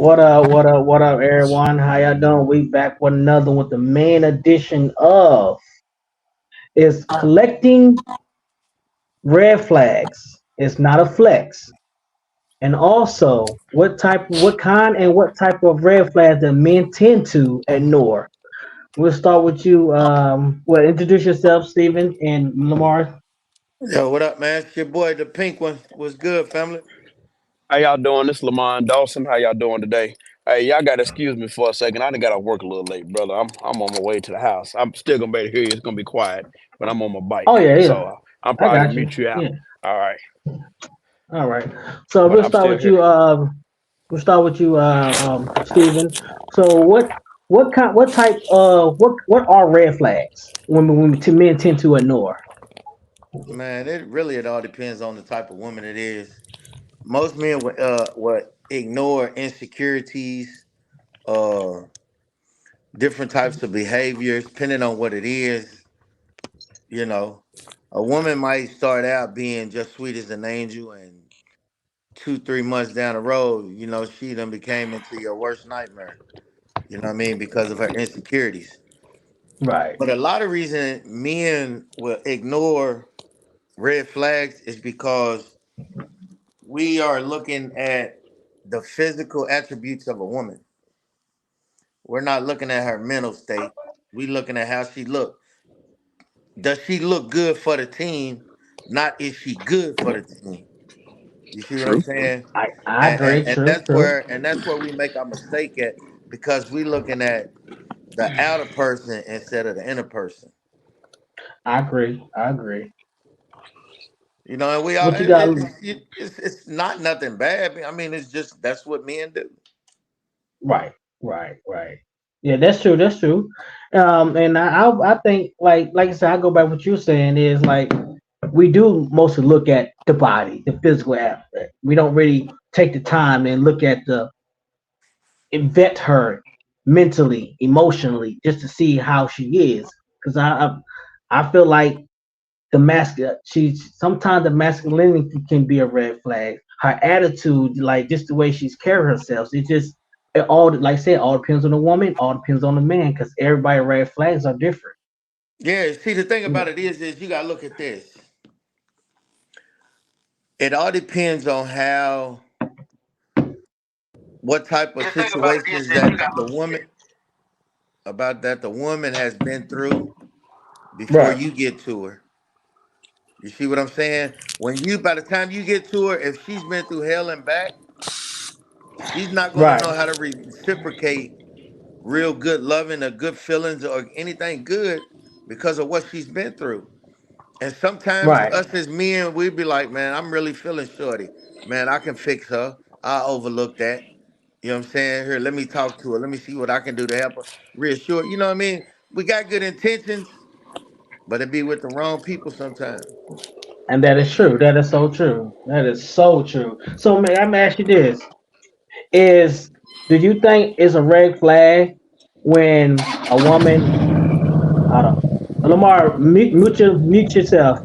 what up, everyone? How y'all doing? We back with another with the main edition of is collecting red flags. It's not a flex. And also, what kind, and what type of red flags that men tend to ignore. We'll start with you. Introduce yourself, Stephen and Lamar. Yo, what up, man? It's your boy, the pink one. What's good, family? How y'all doing? This Lamont Dawson. How y'all doing today? Hey, y'all gotta excuse me for a second. I done got to work a little late, brother. I'm on my way to the house. I'm still gonna be able to hear you. It's gonna be quiet, but I'm on my Oh bike, yeah, yeah. so I'm I probably gonna got you. mute you out. Yeah. All right, All right. So but we'll I'm start still with here. you. Stephen. So what type what are red flags when men tend to ignore? Man, it all depends on the type of woman it is. Most men would ignore insecurities, uh, different types of behaviors, depending on what it is. You know, a woman might start out being just sweet as an angel, and 2, 3 months down the road, she done became into your worst nightmare. You know what I mean? Because of her insecurities. Right. But a lot of reason men will ignore red flags is because we are looking at the physical attributes of a woman. We're not looking at her mental state. We looking at how she look. Does she look good for the team? Not is she good for the team. You see what I'm True. saying? I And, and, agree. and True. that's True. where we make our mistake at because we looking at the outer person instead of the inner person. I agree. I agree. And we all What you got? it's not nothing bad. I mean, it's just that's what men do. Right. Right. Right. Yeah, that's true. That's true. And I think like I said, I go back what you're saying is like we do mostly look at the body, the physical aspect. We don't really take the time and look at the and vet her mentally, emotionally, just to see how she is. Because I feel like she sometimes the masculinity can be a red flag. Her attitude, like just the way she's carrying herself, it all like I said, all depends on the woman, all depends on the man, because everybody red flags are different. Yeah, see, the thing Yeah. about it is you gotta look at this. It all depends on what type of situations that the woman has been through before Right. you get to her. You see what I'm saying? By the time you get to her, if she's been through hell and back, she's not gonna Right. know how to reciprocate real good loving or good feelings or anything good because of what she's been through. And sometimes Right. us as men, we'd be like, man, I'm really feeling shorty. Man, I can fix her. I overlook that. You know what I'm saying? Here, let me talk to her. Let me see what I can do to help her. Reassure. You know what I mean? We got good intentions, but it be with the wrong people sometimes. And that is true. That is so true. That is so true. So man, I'm gonna ask you this: Is do you think it's a red flag when a woman Lamar, mute yourself.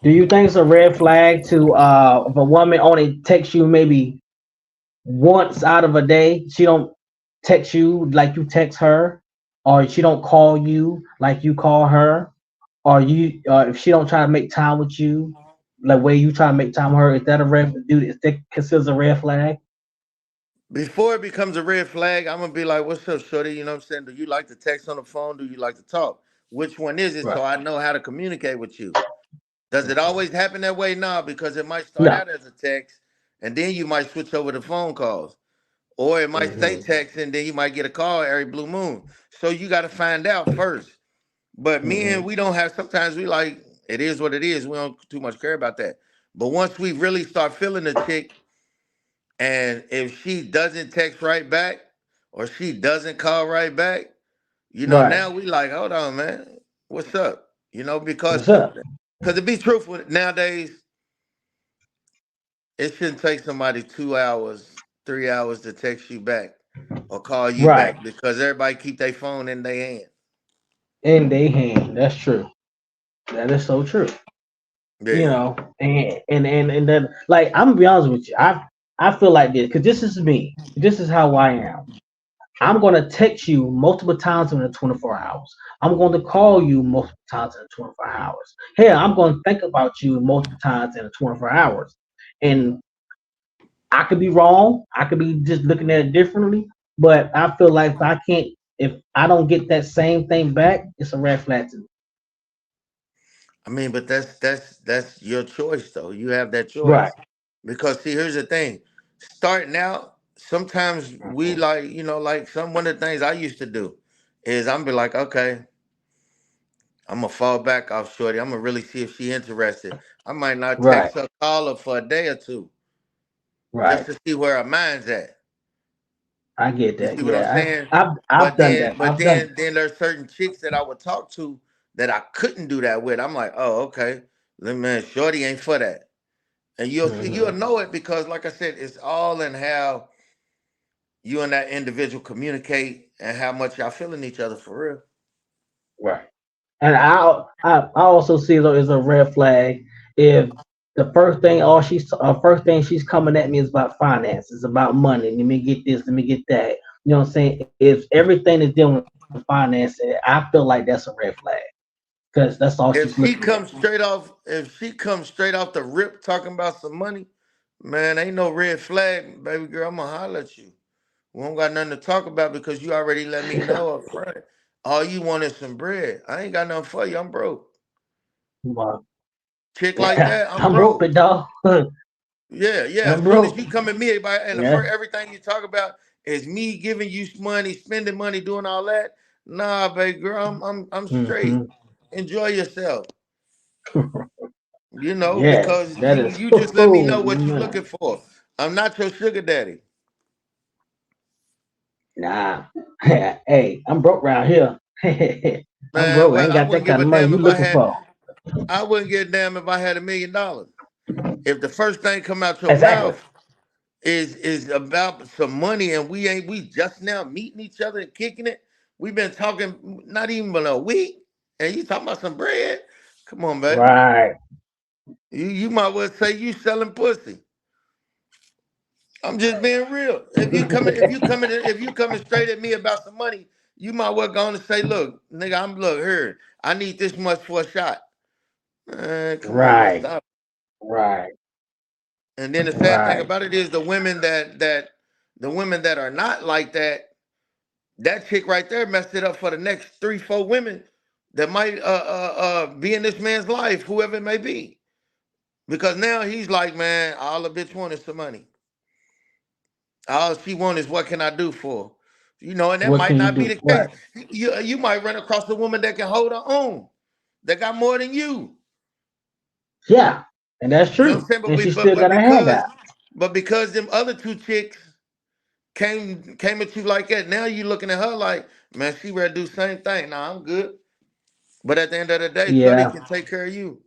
Do you think it's a red flag to if a woman only texts you maybe once out of a day? She don't text you like you text her, or she don't call you like you call her, or you if she don't try to make time with you like way you try to make time with her. Is that a red? Dude, is that considered a red flag? Before it becomes a red flag, I'm gonna be like, "What's up, shorty? You know what I'm saying? Do you like to text on the phone? Do you like to talk? Which one is it? Right. So I know how to communicate with you." Does it Okay. always happen that way? No, because it might start No. out as a text, and then you might switch over to phone calls. Or it might stay Hmm. texting, then you might get a call every blue moon. So you got to find out first. But men, Hmm. we don't have. Sometimes we like it is what it is. We don't too much care about that. But once we really start feeling the chick, and if she doesn't text right back or she doesn't call right back, Right. now we like, hold on, man, what's up? Because What's up? to be truthful, nowadays it shouldn't take somebody 2 hours, 3 hours to text you back or call you Right. back because everybody keep their phone in their hand. In their hand. That's true. That is so true. You Yeah. know, and then like I'm gonna be honest with you, I feel like this because this is me. This is how I am. I'm gonna text you multiple times in the 24 hours. I'm going to call you multiple times in the 24 hours. Hell, I'm going to think about you multiple times in the 24 hours. And I could be wrong. I could be just looking at it differently. But I feel like if I don't get that same thing back, it's a red flag to me. I mean, but that's your choice though. You have that Right. choice. Because see, here's the thing. Starting out, sometimes we Mhm. like, like one of the things I used to do is I'm be like, okay, I'm gonna fall back off Shorty. I'm gonna really see if she interested. I might not Right. text her, call her for a day or two, just Right. to see where her mind's at. I get You that. see what I'm Yeah. saying? I've But done then, that. but I've done then, then there's certain chicks that I would talk to that I couldn't do that with. I'm like, oh, okay, then man, Shorty ain't for that, and you'll see, you'll hmm know it because, like I said, it's all in how you and that individual communicate and how much y'all feeling each other for real. Right. And I also see it as a red flag if the first thing she's coming at me is about finances, about money. Let me get this, let me get that. You know what I'm saying? If everything is dealing with finances, I feel like that's a red flag because that's all she's looking at. If she comes straight off the rip talking about some money, man, ain't no red flag, baby girl. I'm gonna holler at you. We don't got nothing to talk about because you already let me know up front. All you want is some bread. I ain't got nothing for you. I'm broke. Well, Chick like yeah, that, I'm I'm broke, broke. big dog. Yeah, yeah. I'm As soon as broke. you come at me, and the Yeah. first everything you talk about is me giving you money, spending money, doing all that. Nah, baby girl, I'm straight. hmm Enjoy yourself. Yes, Because that you is. you just let me know what you're Man. looking for. I'm not your sugar daddy. Nah. Hey, I'm broke around here. I'm Man, broke. I well, ain't I got wouldn't that give kind a of money damn you if I looking had for. I wouldn't give a damn if I had $1 million. If the first thing come out your Exactly. mouth is about some money and we just now meeting each other and kicking it. We've been talking not even but a week, and you talking about some bread. Come on, baby. Right. You might well say you selling pussy. I'm just being real. If you coming straight at me about some money, you might well go on and say, look, nigga, look here. I need this much for a shot. Man, come on, let's Right. stop. Right. And then the sad thing Right. about it is the women that are not like that, that chick right there messed it up for the next 3, 4 women that might be in this man's life, whoever it may be. Because now he's like, man, all the bitch want is some money. All she want is what can I do for her? And that What might can you not be do? the case. Right. You might run across a woman that can hold her own, that got more than you. Yeah. And that's You know what I'm true. saying? And she still got a handout. But because them other two chicks came at you like that, now you looking at her like, man, she ready to do the same thing. Nah, I'm good. But at the end of the day, Shorty Yeah. can take care of you.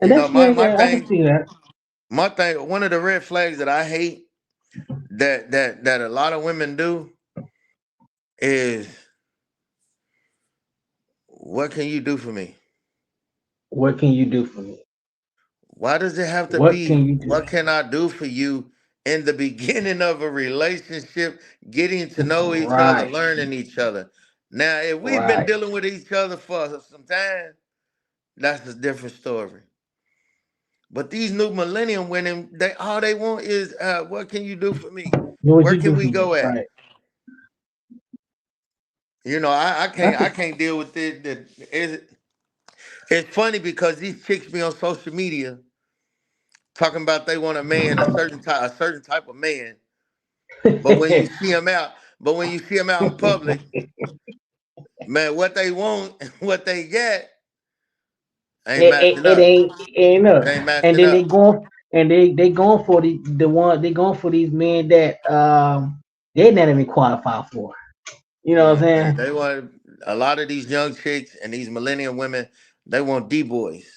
And that's My yeah, my yeah, I can thing, see that. one of the red flags that I hate that a lot of women do is, what can you do for me? What can you do for me? Why does it have to What be can you do? what can I do for you in the beginning of a relationship, getting to know each other, Right. learning each other? Now, if we've been Right. dealing with each other for some time, that's a different story. But these new millennium women, they all they want is, what can you do for me? What would Where you can do for we me? go at? Right. I I can't I can can't deal with it. It's funny because these chicks be on social media talking about they want a man, a certain type of man. But when you see them out, but when you see them out in public, man, what they want and what they get ain't matching it up. ain't It enough. ain't And matching then they up. going and they going for they going for these men that they not even qualify for. You know what Yeah, I'm saying? they want a lot of these young chicks and these millennial women. They want D boys.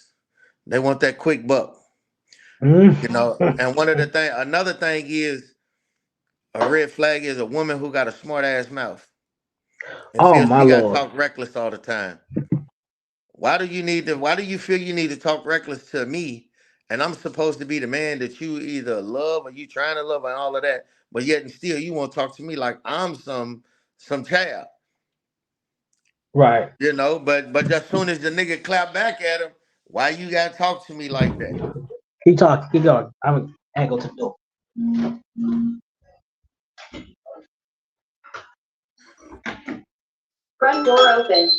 They want that quick buck. Mhm. And another thing is a red flag is a woman who got a smart ass mouth and Oh feels my she got to lord. talk reckless all the time. Why do you feel you need to talk reckless to me? And I'm supposed to be the man that you either love or you trying to love and all of that, but yet and still you won't talk to me like I'm some child. Right. But as soon as the nigga clap back at him, why you gotta talk to me like that? Keep talking. Keep going. I'm gonna go to the door. Front door open.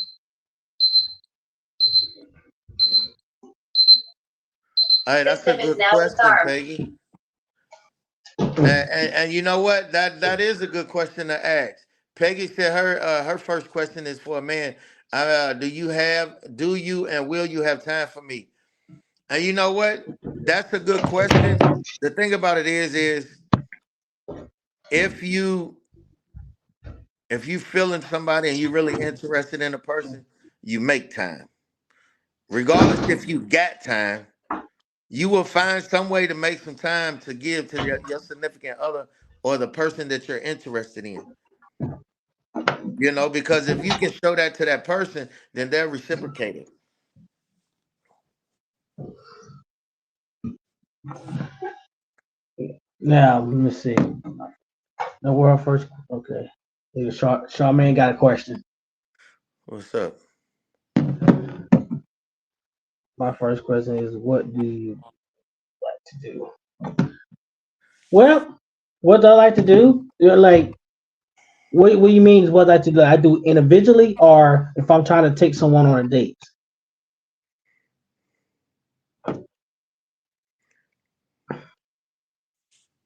All right, that's a System is good now question, disarmed. Peggy. And you know what? That is a good question to ask. Peggy said her first question is for a man. Do you and will you have time for me? And you know what? That's a good question. The thing about it is if you if you feeling somebody and you really interested in a person, you make time. Regardless if you got time, you will find some way to make some time to give to your significant other or the person that you're interested in. Because if you can show that to that person, then they'll reciprocate it. Now let me see. The world first. Okay. Charmaine got a question. What's up? My first question is, what do you like to do? Well, what do I like to do? You're like, what do you mean? What I like to do? I do individually, or if I'm trying to take someone on a date.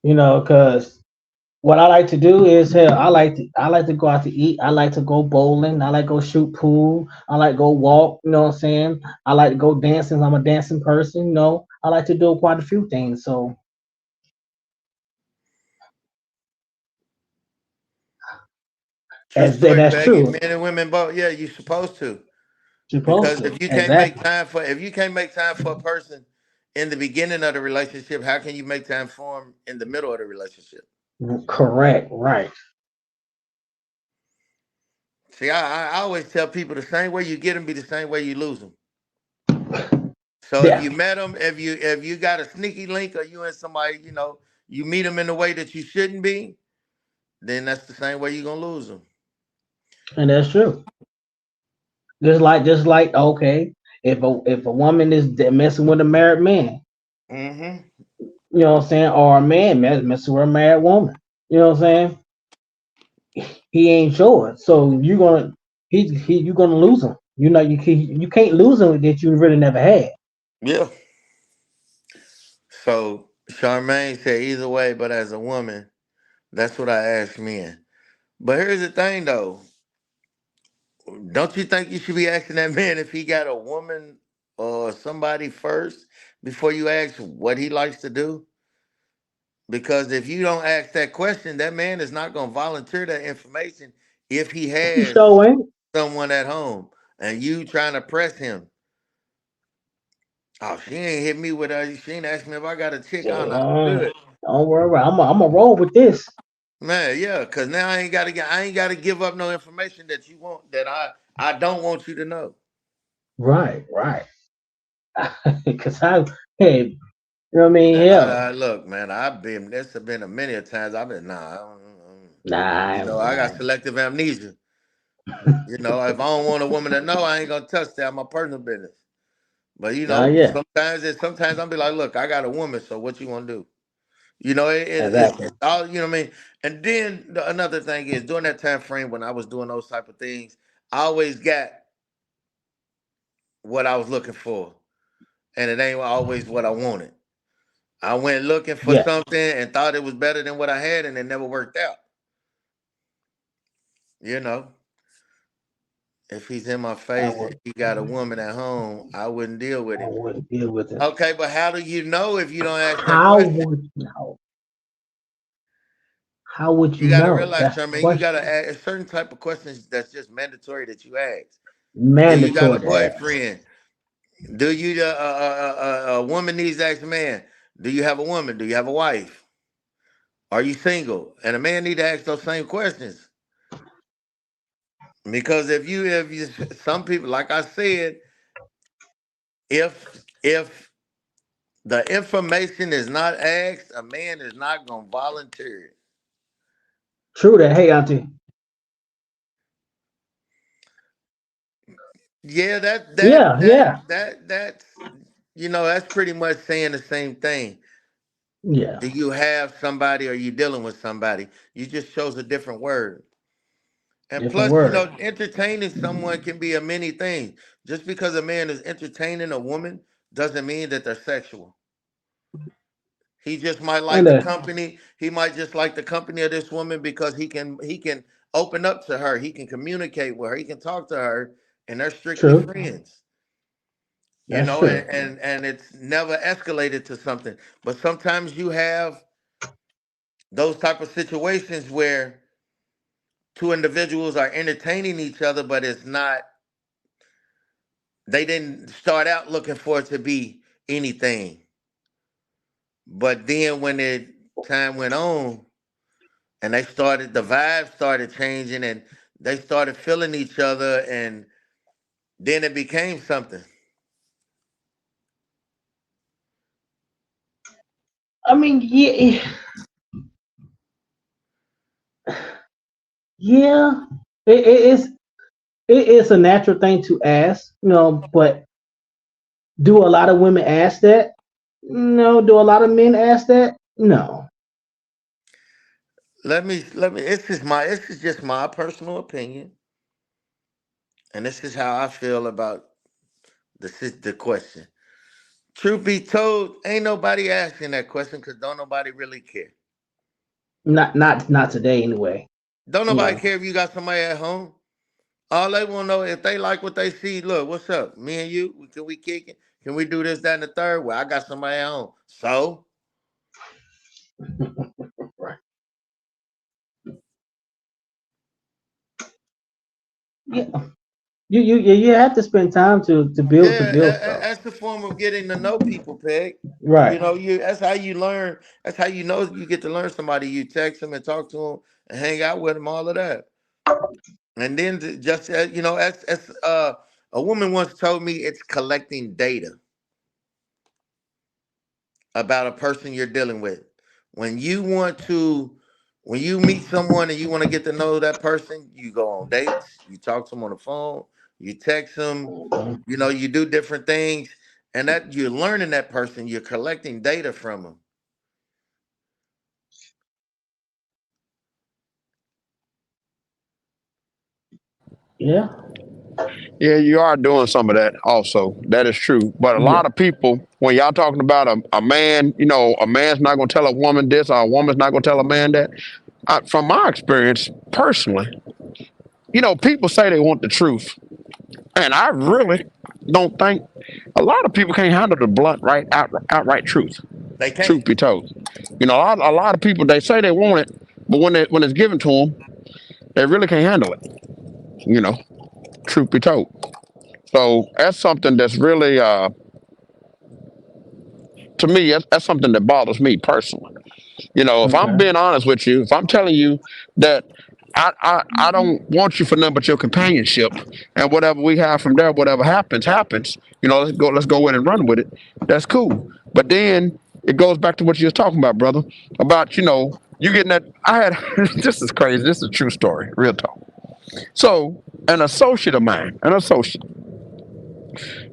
Because what I like to do is, hell, I like to go out to eat. I like to go bowling. I like to go shoot pool. I like to go walk. You know what I'm saying? I like to go dancing. I'm a dancing person. I like to do quite a few things. So True story, that's Peggy. true. Men and women both. Yeah, you're supposed to. Supposed Because to. if you can't make Exactly. time if you can't make time for a person in the beginning of the relationship, how can you make time for them in the middle of the relationship? Correct. Right. See, I always tell people the same way you get them be the same way you lose them. So if Yeah. you met them, if you got a sneaky link or you and somebody, you meet them in a way that you shouldn't be, then that's the same way you're gonna lose them. And that's true. Just like, okay, if a woman is messing with a married man, Mm-hmm. you know what I'm saying, or a man messing with a married woman, you know what I'm saying, he ain't yours. So you gonna lose him. You can't lose him that you really never had. Yeah. So Charmaine said either way, but as a woman, that's what I ask men. But here's the thing though. Don't you think you should be asking that man if he got a woman or somebody first before you ask what he likes to do? Because if you don't ask that question, that man is not going to volunteer that information if he You has sure ain't. someone at home and you trying to press him. Oh, she ain't hit me with her. She ain't asked me if I got a chick. Oh, no, Uh, good. don't worry about it. I'm a roll with this. Man, yeah, because now I ain't gotta give up no information that you want that I don't want you to know. Right, right. Because hey, you know what I mean? And Hell, look, man, this have been a many a times I've been, nah, nah, I got nah, selective amnesia. If I don't want a woman to know, I ain't gonna touch that. My personal business. But nah, yeah, sometimes I'll be like, look, I got a woman, so what you want to do? exactly. It's all, what I mean. And then another thing is during that time frame when I was doing those type of things, I always got what I was looking for, and it ain't always what I wanted. I went looking for Yeah, something and thought it was better than what I had, and it never worked out. You know, if he's in my I face and would, he got a woman at home, I wouldn't deal with I him. would deal with it. Okay, but how do you know if you don't ask that How question? would you know? How would You you got to know? realize, That's the Sherman, you got to question. ask a certain type of questions that's just mandatory that you ask. Do you got a Mandatory to ask. boyfriend? Do you a woman needs to ask a man? Do you have a woman? Do you have a wife? Are you single? And a man need to ask those same questions because if you some people, like I said, If the information is not asked, a man is not gonna volunteer it. True that. Hey, Auntie. Yeah, Yeah, yeah, that's that's pretty much saying the same thing. yeah. Do you have somebody or are you dealing with somebody? You just chose a different word. And Different plus, word. entertaining someone can be a many things. Just because a man is entertaining a woman doesn't mean that they're sexual. He just might like And the company. He might just like the company of this woman because he can open up to her. He can communicate with her. He can talk to her, and they're strictly true. friends. That's And, true. and it's never escalated to something. But sometimes you have those type of situations where two individuals are entertaining each other, but it's not. They didn't start out looking for it to be anything. But then when it time went on, and the vibe started changing, and they started feeling each other, and then it became something. I mean, yeah, yeah. It's it is a natural thing to ask, but do a lot of women ask that? No. Do a lot of men ask that? No. Let me. This is just my personal opinion, and this is how I feel about the question. Truth be told, ain't nobody asking that question because don't nobody really care. Not today anyway. Don't nobody No. care if you got somebody at home. All they want to know if they like what they see. Look, what's up? Me and you, can we kick it? Can we do this, that, and the third? Well, I got somebody at home. So Right. Yeah. You have to spend time to build yeah, stuff. that's the form of getting to know people, Peg. Right. You that's how you learn. That's how you know you get to learn somebody. You text them and talk to them and hang out with them, all of that. And then just as a woman once told me, it's collecting data about a person you're dealing with. When you want to, when you meet someone and you want to get to know that person, you go on dates, you talk to them on the phone, you text them, you do different things, and that you're learning that person, you're collecting data from them. Yeah. Yeah, you are doing some of that also. That is true. But a Yeah. lot of people, when y'all talking about a man, a man's not going to tell a woman this or a woman's not going to tell a man that. From my experience, personally, people say they want the truth. And I really don't think a lot of people can't handle the blunt, outright truth. They can't. Truth be told, a lot of people they say they want it, but when it's given to them, they really can't handle it. You know, truth be told. So that's something that's really, to me, that's something that bothers me personally. If I'm Okay. being honest with you, if I'm telling you that I don't want you for nothing but your companionship, and whatever we have from there, whatever happens, happens. Let's go in and run with it. That's cool. But then it goes back to what you was talking about, brother. About you getting that. I had this is crazy. This is a true story, real talk. So an associate of mine,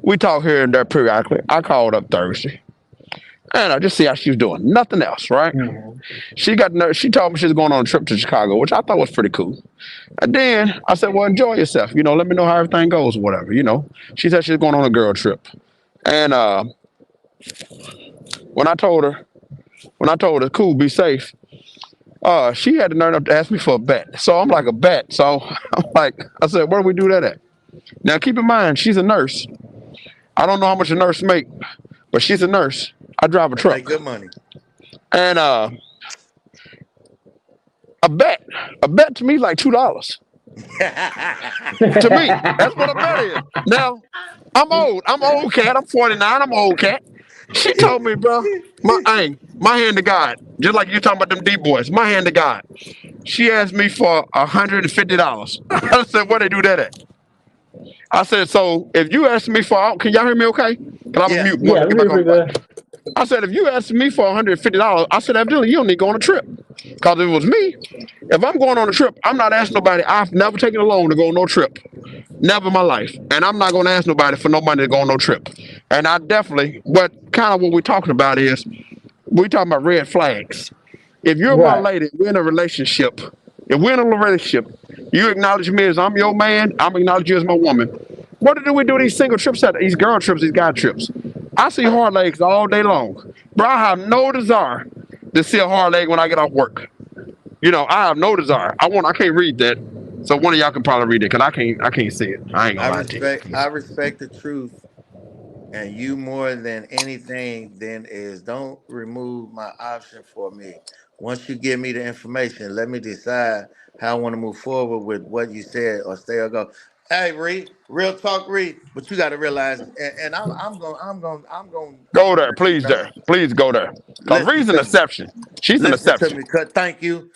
we talk here and there periodically. I called up Thursday. And I just see how she was doing. Nothing else, right? Mhm. She told me she was going on a trip to Chicago, which I thought was pretty cool. And then I said, well, enjoy yourself. Let me know how everything goes or whatever. She said she was going on a girl trip. And when I told her, cool, be safe, she had the nerve enough to ask me for a bet. So I'm like, a bet. So I said, where do we do that at? Now keep in mind, she's a nurse. I don't know how much a nurse make, but she's a nurse. I drive a They make truck. good money. And a bet. A bet to me is like $2. To me, that's what a bet is. Now, I'm old. I'm old cat. I'm 49. I'm old cat. She told me, bro, my hand to God. Just like you talking about them D boys, my hand to God. She asked me for $150. I said, where they do that at? I said, so if you ask me for, can y'all hear me okay? Cause I'm Yeah. mute. Want Yeah, to get we're back on pretty the mic. good. I said, if you ask me for $150, I said, evidently you don't need to go on a trip. Cause if it was me, if I'm going on a trip, I'm not asking nobody. I've never taken a loan to go on no trip. Never in my life. And I'm not going to ask nobody for no money to go on no trip. And I definitely, but kind of what we're talking about is, we're talking about red flags. If you're my Right. lady, we're in a relationship. If we're in a relationship, you acknowledge me as I'm your man, I'm acknowledge you as my woman. What do we do these single trips at? These girl trips, these guy trips. I see hard legs all day long. Bro, I have no desire to see a hard leg when I get off work. I have no desire. I can't read that. So one of y'all can probably read it because I can't see it. I ain't I gonna lie to you. respect I respect the truth, and you more than anything then is don't remove my option for me. Once you give me the information, let me decide how I want to move forward with what you said or stay or go. Hey, Reed, real talk, Reed, but you got to realize, and I'm going Go to there, let you please know. there. Please go there. Cause Listen Reed's an to me. exception. She's an Listen to exception. me. Cut. Thank you,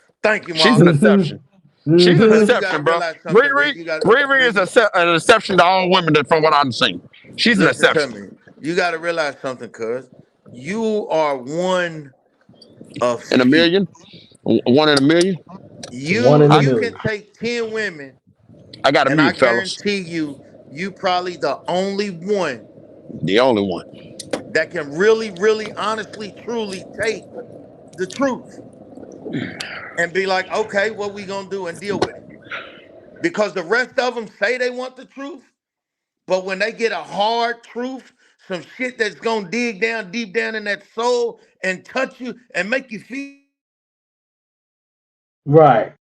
She's an Mom. Mm-hmm. exception. She's an Because Mm-hmm. you got to exception, bro. realize something, Reed. Riri is an exception to all women that, from what I've seen. She's an Listen to exception. me. You got to realize something, cuz you are one of In a few. million, one in a million. One You in a I, you can million. take 10 women, I got a and I mute, fellas. guarantee you probably the only one The only one. that can really, really, honestly, truly take the truth and be like, okay, what we gonna do and deal with it. Because the rest of them say they want the truth, but when they get a hard truth, some shit that's gonna dig down deep down in that soul and touch you and make you feel. Right.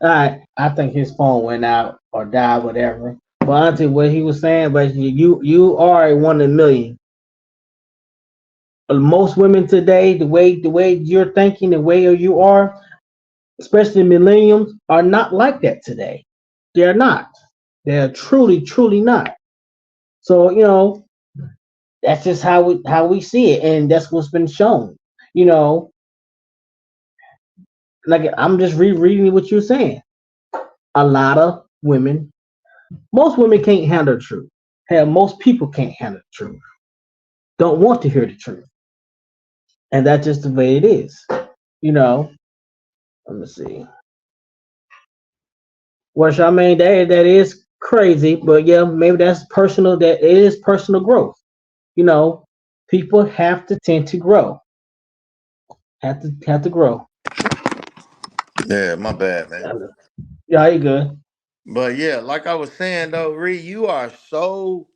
All right. I think his phone went out or died, whatever. But honestly, what he was saying, but you are a one in a million. Most women today, the way you're thinking, the way you are, especially millennials, are not like that today. They're not. They're truly not. So that's just how we see it, and that's what's been shown. You know, like I'm just rereading what you're saying. A lot of women, most women can't handle the truth. Hell, most people can't handle the truth. Don't want to hear the truth, and that's just the way it is. You know. Let me see. Which I mean, that is crazy, but yeah, maybe that's personal. That it is personal growth. You know, people have to tend to grow. Have to grow. Yeah, my bad, man. Yeah, you good. But yeah, like I was saying though, Ree, you are so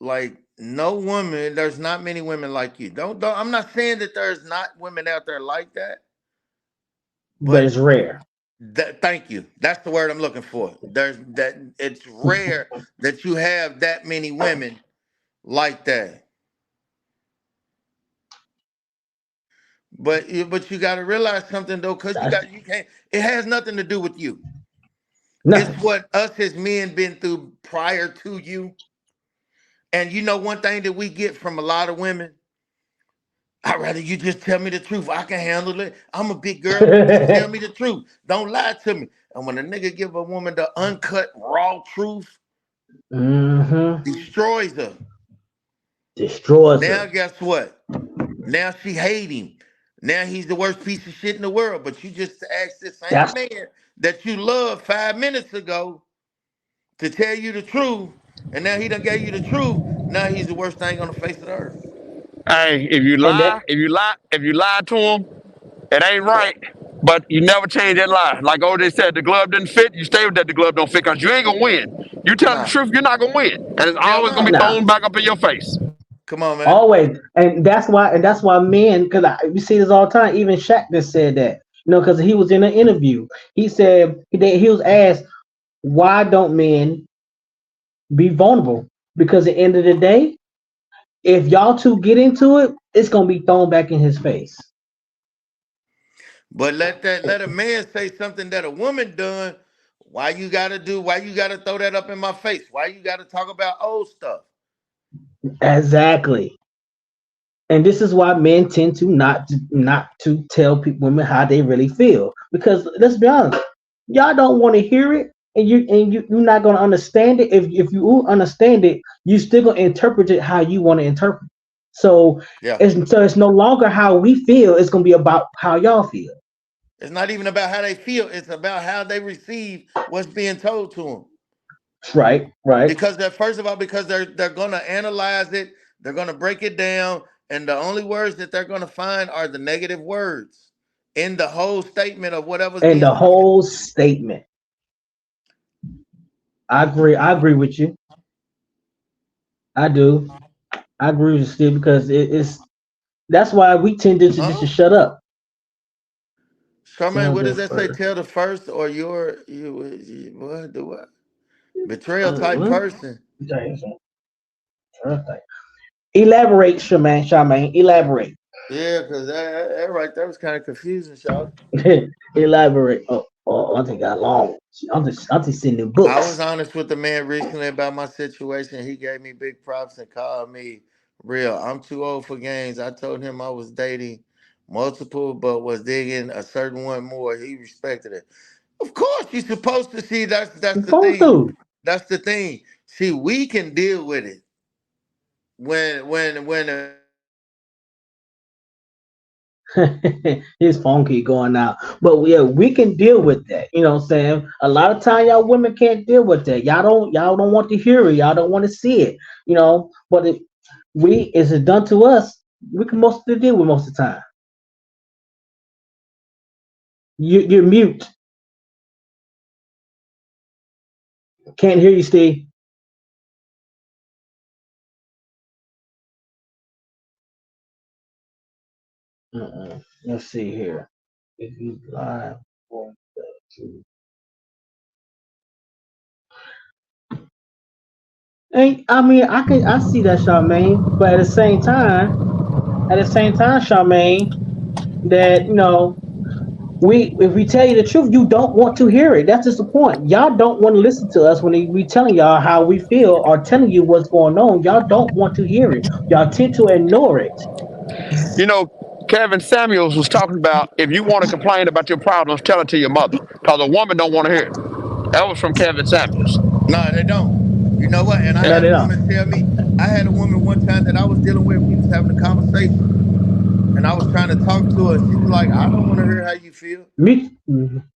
like no woman. There's not many women like you. Don't. I'm not saying that there's not women out there like that, But but it's rare. thank you. That's the word I'm looking for. There's that. It's rare that you have that many women like that. But you got to realize something though, because That's you can't. It has nothing to do with you. It's nothing. what us as men been through prior to you. And you know one thing that we get from a lot of women. I'd rather you just tell me the truth. I can handle it. I'm a big girl. You just tell me the truth. Don't lie to me. And when a nigga give a woman the uncut raw truth, hmm destroys her. Destroys Now her. guess what? Now she hate him. Now he's the worst piece of shit in the world. But you just asked this same That's man that you loved 5 minutes ago to tell you the truth, and now he done gave you the truth. Now he's the worst thing on the face of the earth. Hey, if you and that lie, if you lie to him, it ain't right. But you never change that lie. Like OJ said, the glove didn't fit. You stay with that. The glove don't fit because you ain't gonna win. You tell the Nah. truth, you're not gonna win, and it's Hell always gonna be no. nah, thrown back up in your face. Come on, man. always, and that's why men, because we see this all the time. Even Shaq just said that. Because he was in an interview. He said he was asked, why don't men be vulnerable? Because at the end of the day, if y'all two get into it, it's gonna be thrown back in his face. But let a man say something that a woman done. Why you gotta throw that up in my face? Why you gotta talk about old stuff? Exactly. And this is why men tend to not to tell people women how they really feel. Because let's be honest, y'all don't want to hear it, you're not gonna understand it. If you understand it, you still gonna interpret it how you want to interpret. So Yeah. it's no longer how we feel. It's gonna be about how y'all feel. It's not even about how they feel. It's about how they receive what's being told to them. Right, right. Because they're first of all, because they're gonna analyze it, they're gonna break it down, and the only words that they're gonna find are the negative words in the whole statement of whatever's And being the said. whole statement. I agree. I agree with you. I do. I agree with you, Steve, because it's that's why we tend to just to Huh? shut up. Charmaine, Tell what does the that say? first. Tell the first or what the what? Betrayal type What? person. Elaborate, Charmaine. Elaborate. Yeah, because that right there was kind of confusing, Charlotte. Elaborate. Oh, I think I got long. I'm just sending I was books. honest with the man recently about my situation. He gave me big props and called me real. I'm too old for games. I told him I was dating multiple, but was digging a certain one more. He respected it. Of course, you're supposed to see. That's You're the supposed thing. to. That's the thing. See, we can deal with it when His phone keep going out. But yeah, we can deal with that. You know what I'm saying? A lot of time y'all women can't deal with that. Y'all don't want to hear it. Y'all don't want to see it. But we is it done to us, we can mostly deal with most of the time. You're mute. Can't hear you, Steve. Let's see here. If you live. And I mean, I see that, Charmaine, but at the same time, Charmaine, that we if we tell you the truth, you don't want to hear it. That's just the point. Y'all don't want to listen to us when we telling y'all how we feel or telling you what's going on. Y'all don't want to hear it. Y'all tend to ignore it. You know, Kevin Samuels was talking about if you want to complain about your problems, tell it to your mother, because a woman don't want to hear it. That was from Kevin Samuels. no, they don't. You know what? And I No, had they a don't. woman tell me. I had a woman one time that I was dealing with. We was having a conversation, and I was trying to talk to her. She was like, "I don't want to hear how you feel." Me,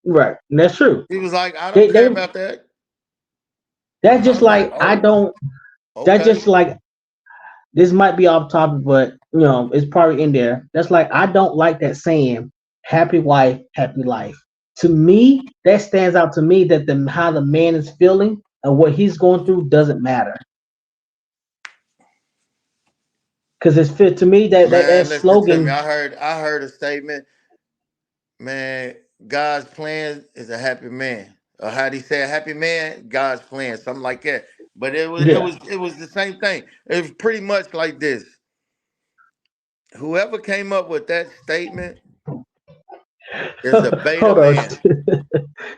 right. That's true. She was like, "I don't They care they about that." that's And I just was like, like I "Oh, don't. That's okay." just like this might be off topic, but it's probably in there. That's like I don't like that saying, "Happy wife, happy life." To me, that stands out to me that the how the man is feeling and what he's going through doesn't matter because it's fit to me that Man, listen to me. slogan. I heard a statement. Man, God's plan is a happy man. Or how do you say a happy man? God's plan, something like that. But Yeah. it was the same thing. It was pretty much like this. Whoever came up with that statement is a beta Hold on, man.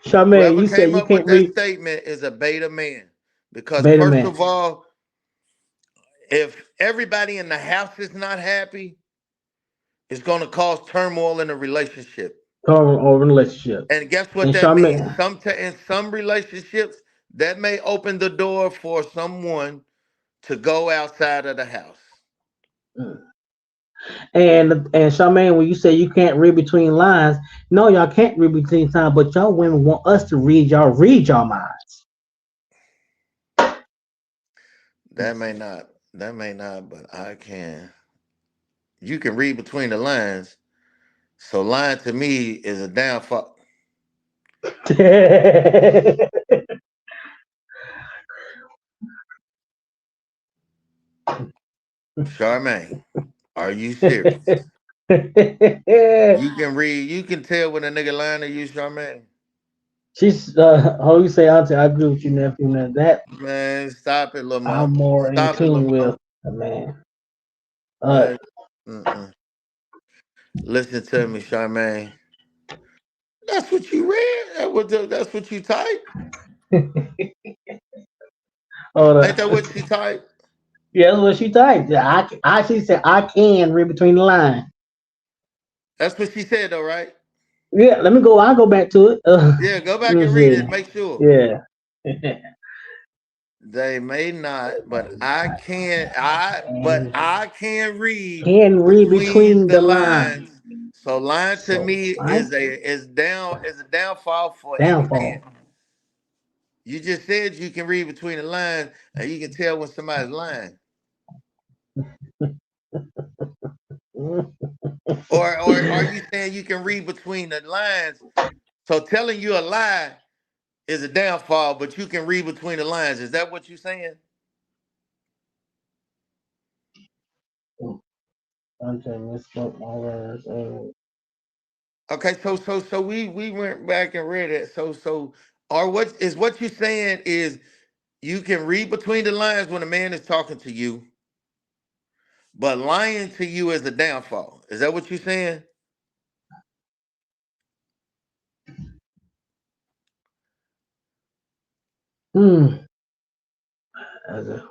Charmaine. Whoever You said came you up can't with that read statement is a beta man. Because Beta first Man of all, if everybody in the house is not happy, it's going to cause turmoil in the relationship. over relationship And guess what and that means? Charmaine. In some relationships, that may open the door for someone to go outside of the house. And Charmaine, when you say you can't read between lines, no, y'all can't read between lines, but y'all women want us to read y'all minds. That may not, but I can. You can read between the lines. So lying to me is a downfall. Charmaine, are you serious? You can tell when a nigga lying to you, Charmaine. She's how you say, Auntie, I agree with you, nephew. Now that Man, stop it, I'm Lamont. more in Stop it, tune with, Lamont. man. Uh, Man, mm-mm. Listen to me, Charmaine. That's what you read. That's what you typed. hold Ain't that on. what she typed? Yeah, that's what she typed. Yeah, she said I can read between the lines. That's what she said, though, right? Yeah, let me go. I'll go back to it. Yeah, go back Let me and read see. it. Make sure. Yeah. They may not, but I can. But And I can read can read between between the the lines. lines. So lying to So me right is a downfall for any man. downfall. You just said you can read between the lines and you can tell when somebody's lying. Or are you saying you can read between the lines? So telling you a lie is a downfall, but you can read between the lines. Is that what you're saying? Until misspoke my words. Okay, so we went back and read it. Or what you saying is you can read between the lines when a man is talking to you, but lying to you is a downfall. Is that what you're saying? Hmm. As a,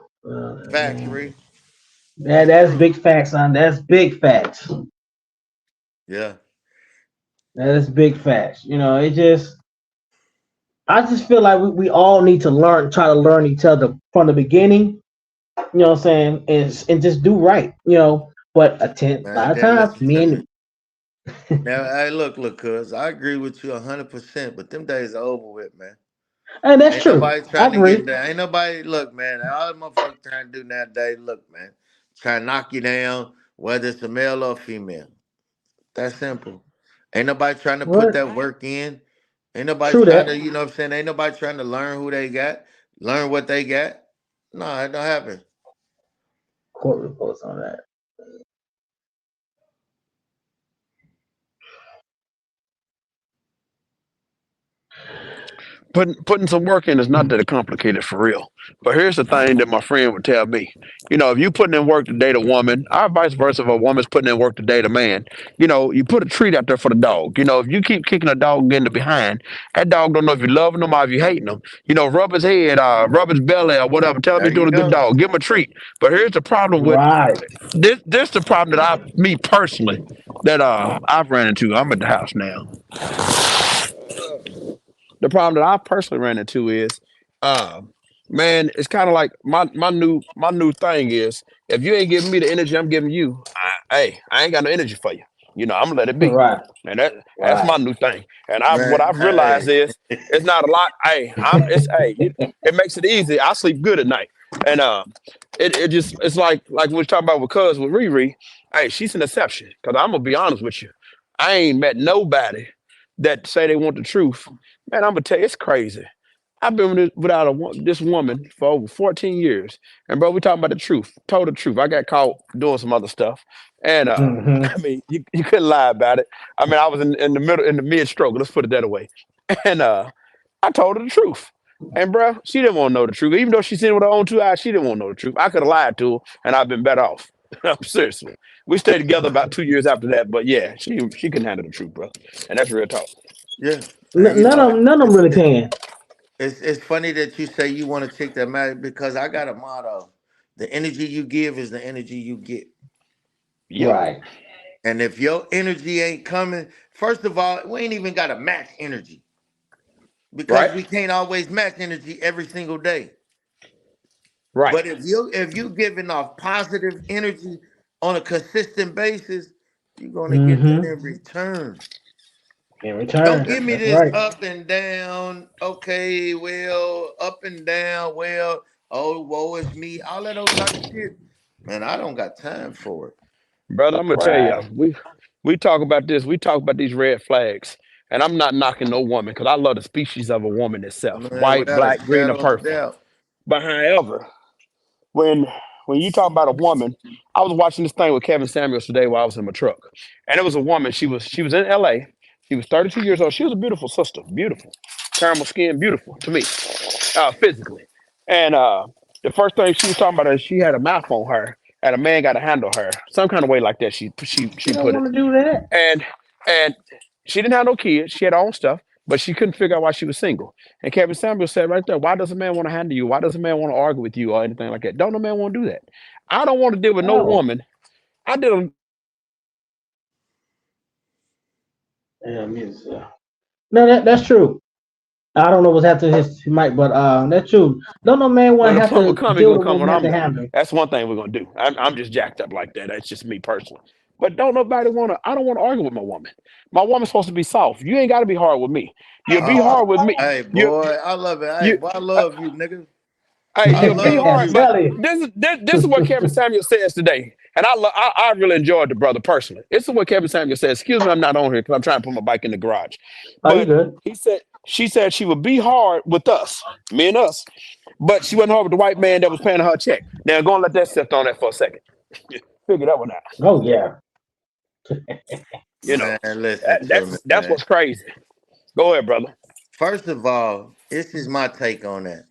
Facts, Ree. yeah, That's that's true. big facts, son. That's big facts. Yeah. That is big facts. It just I just feel like we all need to try to learn each other from the beginning. You know what I'm saying, and just do right. But a Man, lot of then times, listen to me. men. Now, hey, look, cuz I agree with you 100%, but them days are over with, man. And that's Ain't true. nobody I trying to agree. get down. Ain't nobody look, man. All the motherfuckers trying to do nowadays, look, man. Trying to knock you down, whether it's a male or female. That's simple. Ain't nobody trying to put What? that work in. Ain't nobody True trying that. to, you know what I'm saying? Ain't nobody trying to learn who they got, learn what they got. No, it don't happen. Court reports on that. Putting some work in is not that complicated for real. But here's the thing that my friend would tell me. If you putting in work to date a woman, or vice versa, if a woman's putting in work to date a man, you put a treat out there for the dog. If you keep kicking a dog in the behind, that dog don't know if you're loving him or if you're hating him. Rub his head, rub his belly or whatever. Tell him There he's you doing a good go. dog. Give him a treat. But here's the problem with Right. this the problem that me personally, that I've ran into. I'm at the house now. The problem that I personally ran into is, uh, man, it's kind of like my new thing is, if you ain't giving me the energy I'm giving you, I ain't got no energy for you. I'm gonna let it be, Right. and that's Right. my new thing. And what Man, I've realized hey. is it's not a lot. It makes it easy. I sleep good at night, and it's like we was talking about with Riri. Hey, she's an exception because I'm gonna be honest with you. I ain't met nobody that say they want the truth. Man, I'm gonna tell you, it's crazy. I've been without this woman for over 14 years, and bro, we talking about the truth. Told the truth. I got caught doing some other stuff, and Hmm. I mean, you couldn't lie about it. I mean, I was in the middle, in the mid stroke. Let's put it that way, and I told her the truth. And bro, she didn't want to know the truth. Even though she seen it with her own two eyes, she didn't want to know the truth. I could have lied to her, and I've been better off. Seriously, we stayed together about 2 years after that. But yeah, she couldn't handle the truth, bro, and that's real talk. Yeah. And None of them. None of them really can. it's funny that you say you want to take that matter because I got a motto. The energy you give is the energy you get. Yep. Right. And if your energy ain't coming, first of all, we ain't even got to match energy because Right. we can't always match energy every single day. Right. But if you giving off positive energy on a consistent basis, you're gonna get that Hmm. in return. In Don't return. give me That's this right. up and down. Okay, well, up and down. Well, oh, woe is me. All of those type of shit. Man, I don't got time for it. Brother, I'm gonna tell you, Right. we talk about this. We talk about these red flags, and I'm not knocking no woman because I love the species of a woman itself, Man, white, without a black, green, or shadow of a purple. doubt. But however, when when you talk about a woman, I was watching this thing with Kevin Samuels today while I was in my truck, and it was a woman. She was in L.A. She was 32 years old. She was a beautiful sister, beautiful, caramel skin, beautiful to me, physically. And the first thing she was talking about is she had a mouth on her, and a man got to handle her some kind of way like that. She You don't put it, want to do that. and and she didn't have no kids. She had her own stuff, but she couldn't figure out why she was single. And Kevin Samuel said right there, "Why does a man want to handle you? Why does a man want to argue with you or anything like that? Don't no man want to do that. I don't want to deal with no Oh. woman. I did. Yeah, no, that's true. I don't know what's after his mic, but that's true. Don't no man want When to the have plumber to come, he deal gonna with a come woman when have I'm to done. handle. That's one thing we're gonna do. I'm just jacked up like that. That's just me personally. But don't nobody wanna. I don't want to argue with my woman. My woman's supposed to be soft. You ain't got to be hard with me. You'll be hard with me. Hey, You boy, I love it. Hey, you. boy, I love you, nigga. Hey, I you'll be love hard, you. but Tell you. this is what Kevin Samuel says today, and I really enjoyed the brother personally. This is what Kevin Samuel says. Excuse me, I'm not on here because I'm trying to put my bike in the garage. Are you But good? she said she would be hard with us, me and us, but she wasn't hard with the white man that was paying her a check. Now go and let that sit on that for a second. Figure that one out. Oh yeah. You know, Man, listen to me, that's man. what's crazy. Go ahead, brother. First of all, this is my take on that.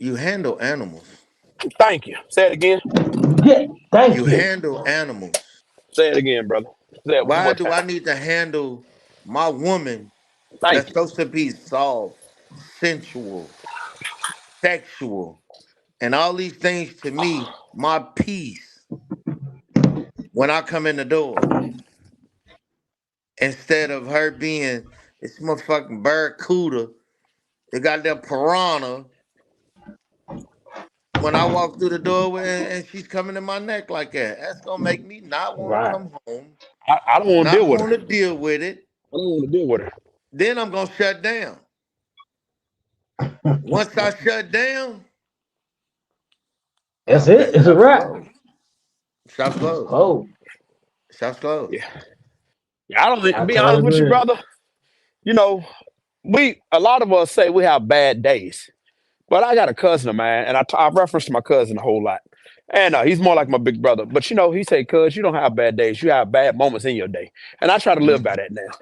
You handle animals. Thank you. Say it again. Yeah. You Thank you. handle animals. Say it again, brother. Say it one Why more do I time. need to handle my woman Thank that's you. supposed to be soft, sensual, sexual, and all these things to me, my peace when I come in the door, instead of her being this motherfucking barracuda, the goddamn piranha when I walk through the doorway and she's coming in my neck like that. That's gonna make me not want to Right. come home, I don't want to deal not with her. want to deal with it. I don't want to deal with her. Then I'm gonna shut down. Once I shut down, That's man, it. It's a shop's wrap. closed. Shop's closed. Oh, Shop's closed. Yeah. Yeah, I don't I be totally honest with you, agree. brother. You know, we a lot of us say we have bad days, but I got a cousin of mine, and I reference my cousin a whole lot, and he's more like my big brother. But he say, "Cuz you don't have bad days, you have bad moments in your day," and I try to live by Mhm. that now.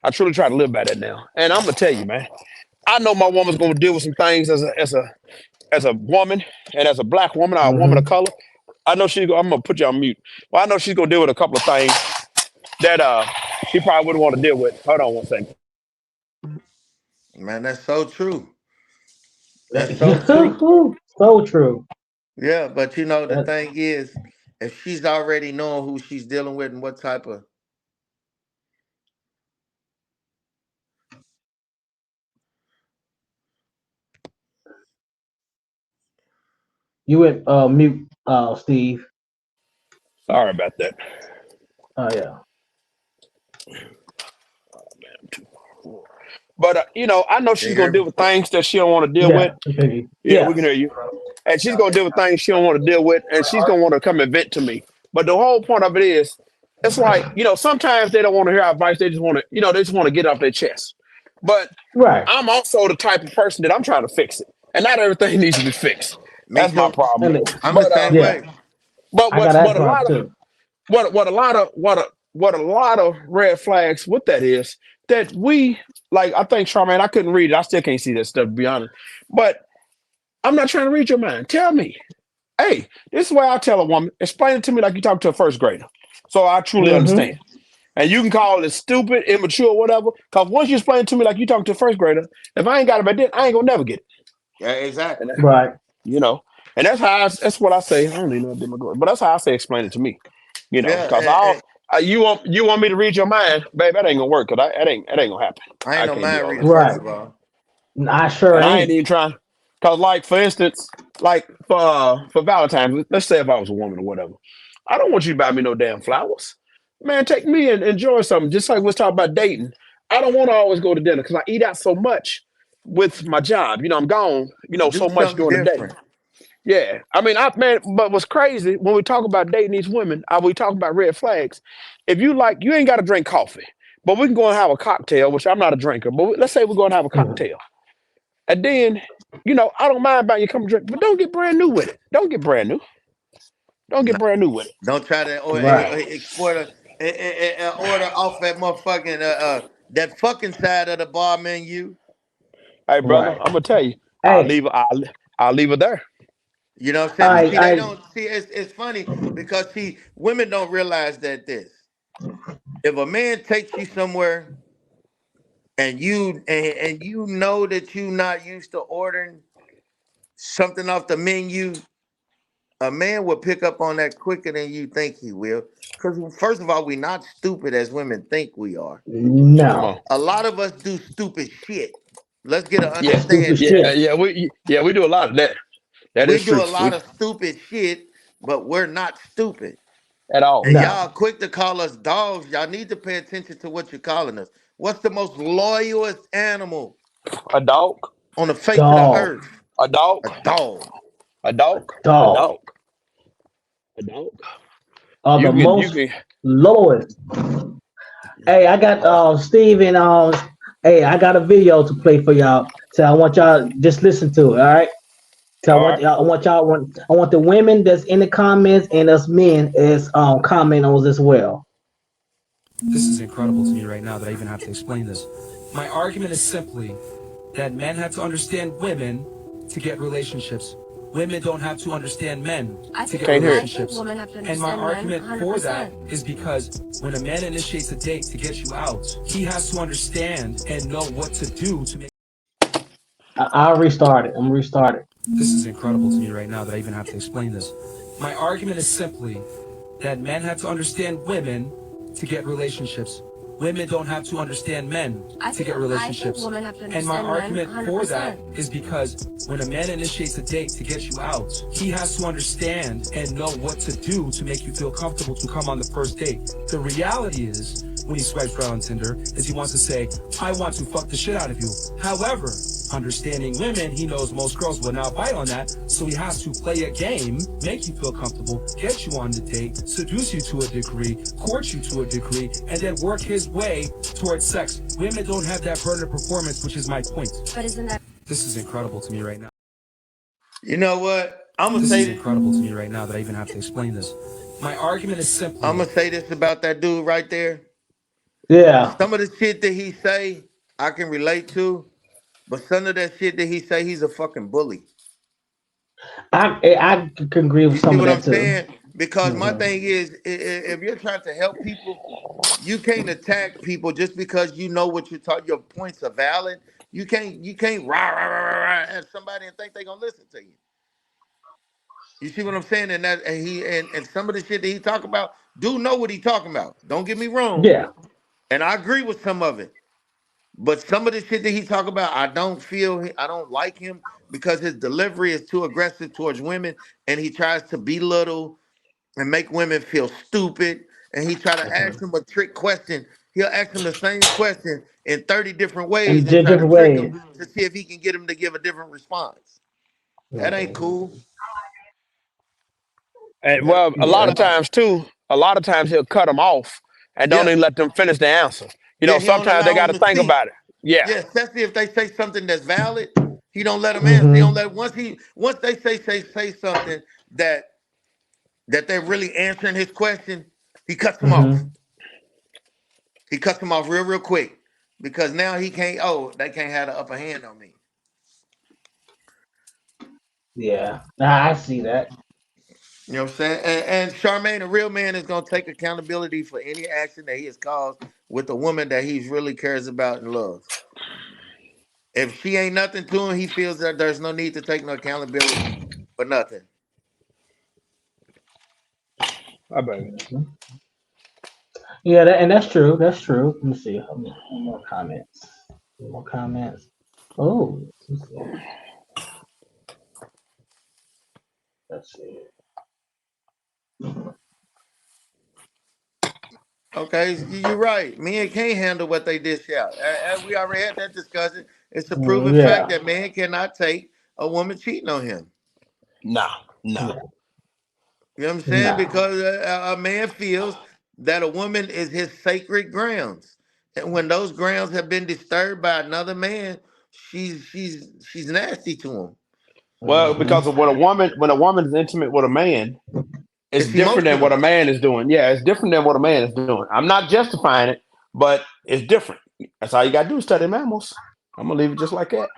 I truly try to live by that now, and I'm gonna tell you, man. I know my woman's gonna deal with some things as a woman and as a black woman or a woman of Hmm. color. I know she's. I'm gonna put you on mute. Well, I know she's gonna deal with a couple of things that she probably wouldn't want to deal with. Hold on one second. Man, that's so true. That's so true. So true. Yeah, but the That thing is, if she's already knowing who she's dealing with and what type of you went mute, Steve. Sorry about that. Oh yeah. But I know they she's gonna hear deal me? with things that she don't want to deal with. Yeah. Okay. Yeah, we Yeah. can hear you. And she's gonna deal with things she don't want to deal with, and she's gonna want to come and vent to me. But the whole point of it is, it's like sometimes they don't want to hear advice. They just want to, they just want to get off their chest. But Right. I'm also the type of person that I'm trying to fix it, and not everything needs to be fixed. Me That's my too. problem. And I'm the But same yeah, way. but I got what that a problem lot of too. what a lot of red flags with that is that we like. I think Charmaine, I couldn't read it. I still can't see that stuff to be honest. But I'm not trying to read your mind. Tell me, hey, this is why I tell a woman, explain it to me like you talk to a first grader, so I truly understand. Hmm. And you can call it stupid, immature, whatever. Because once you explain it to me like you talk to a first grader, if I ain't got it by then, I ain't gonna never get it. Yeah, And exactly. Right. you know, and that's what I say. I don't even know what my but that's how I say explain it to me. Yeah, Because you want me to read your mind, babe? That ain't gonna work. Cause that ain't gonna happen. I ain't I no can't do mind all reader, that. first Right. of all. I sure And I ain't ain't. even trying. Cause like for instance, like for Valentine's, let's say if I was a woman or whatever, I don't want you to buy me no damn flowers. Man, take me and enjoy something. Just like we was talking about dating. I don't want to always go to dinner because I eat out so much with my job. I'm gone, Do so much something during the day. different. Yeah. I mean, but what's crazy when we talk about dating these women, we talk about red flags. If you ain't got to drink coffee, but we can go and have a cocktail, which I'm not a drinker, but let's say we're going to have a Mhm. cocktail. And then, I don't mind about you come drink, but don't get brand new with it. Don't get brand new. Don't get No, brand new with it. don't try to Right. export order off that motherfucking that fucking side of the bar menu. Hey, brother, Right. I'm gonna tell you, I'll Hey, leave. I'll leave it there. You know what I'm saying? But I see, they I don't see it's funny because see, women don't realize that this. If a man takes you somewhere and you know that you not used to ordering something off the menu, A man will pick up on that quicker than you think he will. Because first of all, we're not stupid as women think we are. Come No. on. A lot of us do stupid shit. Let's get an Yeah, Stupid understanding. yeah, shit. we do a lot of that. That We is do true. a lot of stupid shit, but we're not stupid. At all. And No. y'all quick to call us dogs. Y'all need to pay attention to what you're calling us. What's the most loyalest animal A dog, on the face of the Dog. earth? a dog, A dog. a dog, a Dog. dog, a dog. Are the You most can. lowest. Hey, I got Uh, Steve and hey, I got a video to play for y'all. So I want y'all just listen to it, all right? So all right. I want the women that's in the comments and us men is comment on this as well. This is incredible to me right now that I even have to explain this. My argument is simply that men have to understand women to get relationships. Women don't have to understand men to get Can't hear it. relationships. And my argument for that is because when a man initiates a date to get you out, he has to understand and know what to do to make. I'll restart it. I'm gonna restart it. This is incredible to me right now that I even have to explain this. My argument is simply that men have to understand women to get relationships. Women don't have to understand men to get relationships. And my argument for that is because when a man initiates a date to get you out, he has to understand and know what to do to make you feel comfortable to come on the first date. The reality is, when he swipes right on Tinder, is he wants to say, I want to fuck the shit out of you. However, understanding women, he knows most girls will not bite on that, so he has to play a game, make you feel comfortable, get you on the date, seduce you to a degree, court you to a degree, and then work his way towards sex. Women don't have that burden of performance, which is my point. But isn't that... This is incredible to me right now. You know what? I'm gonna This is say incredible to me right now that I even have to explain this. My argument is simply... this about that dude right there. Yeah, Some of the shit that he say, I can relate to, but some of that shit that he say, he's a fucking bully. I can agree with You see some of what I'm that too. saying? Because my Mhm. thing is, if you're trying to help people, you can't attack people just because you know what you're talking. Your points are valid. You can't rah at somebody and think they're gonna listen to you. You see what I'm saying? And that and some of the shit that he talk about, do know what he talking about. Don't get me wrong. Yeah. And I agree with some of it. But some of the shit that he talk about, I don't like him because his delivery is too aggressive towards women, and he tries to belittle and make women feel stupid. And he try to ask Mhm. them a trick question. He'll ask them the same question in 30 different ways In and try to different trick them ways. to see if he can get them to give a different response. That ain't Mhm. cool. And That well, ain't a cool lot Yeah. of at all. times too. A lot of times he'll cut them off and don't Yeah. even let them finish the answer. Yeah, he don't Sometimes they allow got them to to think speak. about it. Yeah. Yeah, especially if they say something that's valid, he don't let them answer. He don't Hmm. let once they say something that they're really answering his question, he cuts them off. Hmm. He cuts them off real quick because now he can't. Oh, they can't have the upper hand on me. Yeah. I see that. You know what I'm saying? And Charmaine, a real man, is gonna take accountability for any action that he has caused with a woman that he really cares about and loves. If she ain't nothing to him, he feels that there's no need to take no accountability for nothing. I bet. Mhm. Yeah, and that's true. That's true. Let me see. One more comments. One more comments. Oh, let's see. Let's see. Okay, you're right. Men can't handle what they dish out. We already had that discussion. It's a proven fact Yeah. that man cannot take a woman cheating on him. No, no. Yeah. You know what I'm saying? Nah. Because a man feels that a woman is his sacred grounds, and when those grounds have been disturbed by another man, she's nasty to him. Well, Hmm. because of when a woman is intimate with a man, it's It's different than what emotional. a man is doing. Yeah, it's different than what a man is doing. I'm not justifying it, but it's different. That's all you gotta do is study mammals. I'm gonna leave it just like that.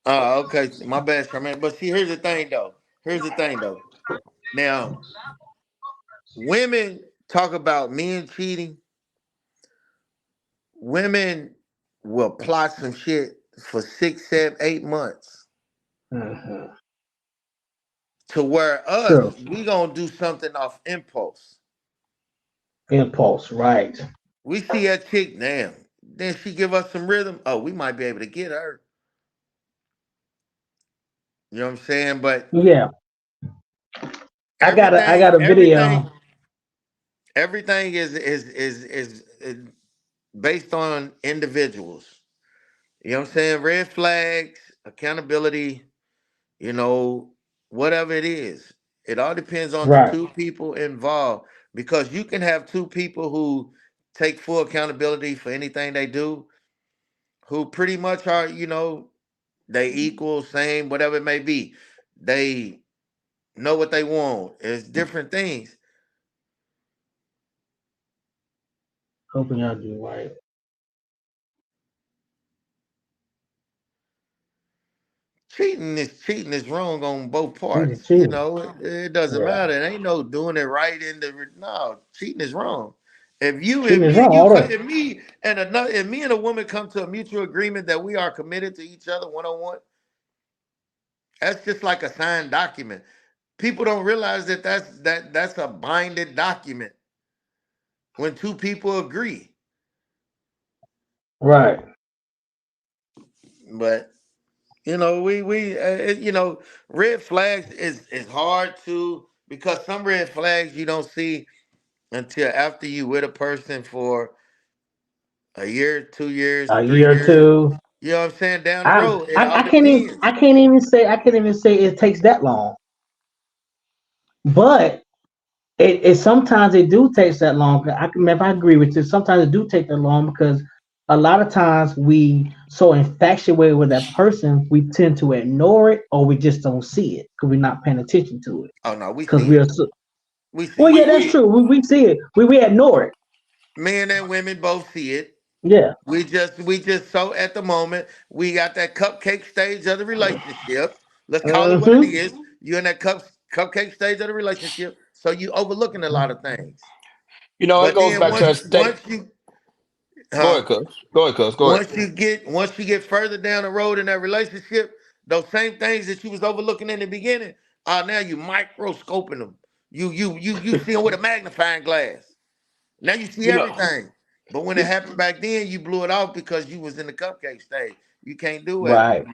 Oh, okay. My bad, Charmaine. But see, here's the thing, though. Here's the thing, though. Now, women talk about men cheating. Women will plot some shit for 6, 7, 8 months. Hmm. To where us, True. we gonna do something off impulse. Impulse, right. We see that chick, damn. Then she give us some rhythm. Oh, we might be able to get her. You know what I'm saying? But Yeah. I everything, got a everything, video. everything is based on individuals. You know what I'm saying? Red flags, accountability, you know, whatever it is. It all depends on the Right. two people involved because you can have two people who take full accountability for anything they do, who pretty much are, they equal, same, whatever it may be. They know what they want. It's different things. Hoping y'all do right. Cheating is wrong on both Cheating, parts. cheating. It doesn't Yeah. matter. It ain't no doing it right in the no. Cheating is wrong. If Cheating is me wrong and you all come, day. if me and a woman come to a mutual agreement that we are committed to each other one on one, that's just like a signed document. People don't realize that that's a binded document when two people agree. Right. But red flags is hard to because some red flags you don't see until after you with a person for a year, 2 years, A three year or years. two. You know what I'm saying? Down the road, it all I can't even depends. I can't even say it takes that long. But it sometimes it do takes that long. I can if I agree with you. Sometimes it do take that long because a lot of times we so infatuated with that person, we tend to ignore it or we just don't see it because we're not paying attention to it. Oh no, we Because see we are it. so, We see well, it. yeah, that's true. We see it. We ignore it. Men and women both see it. Yeah. We just so at the moment we got that cupcake stage of the relationship. Let's call it what it Mm-hmm. is. You're in that cupcake stage of the relationship, so you overlooking a lot of things. It But goes then back to once that state. once you Go huh, ahead, cuz. Go ahead, cuz. Go ahead. once you get further down the road in that relationship, those same things that you was overlooking in the beginning, now you microscoping them. You see them with a magnifying glass. Now you see You know, everything. But when it you, happened back then, you blew it off because you was in the cupcake stage. You can't do that. Right.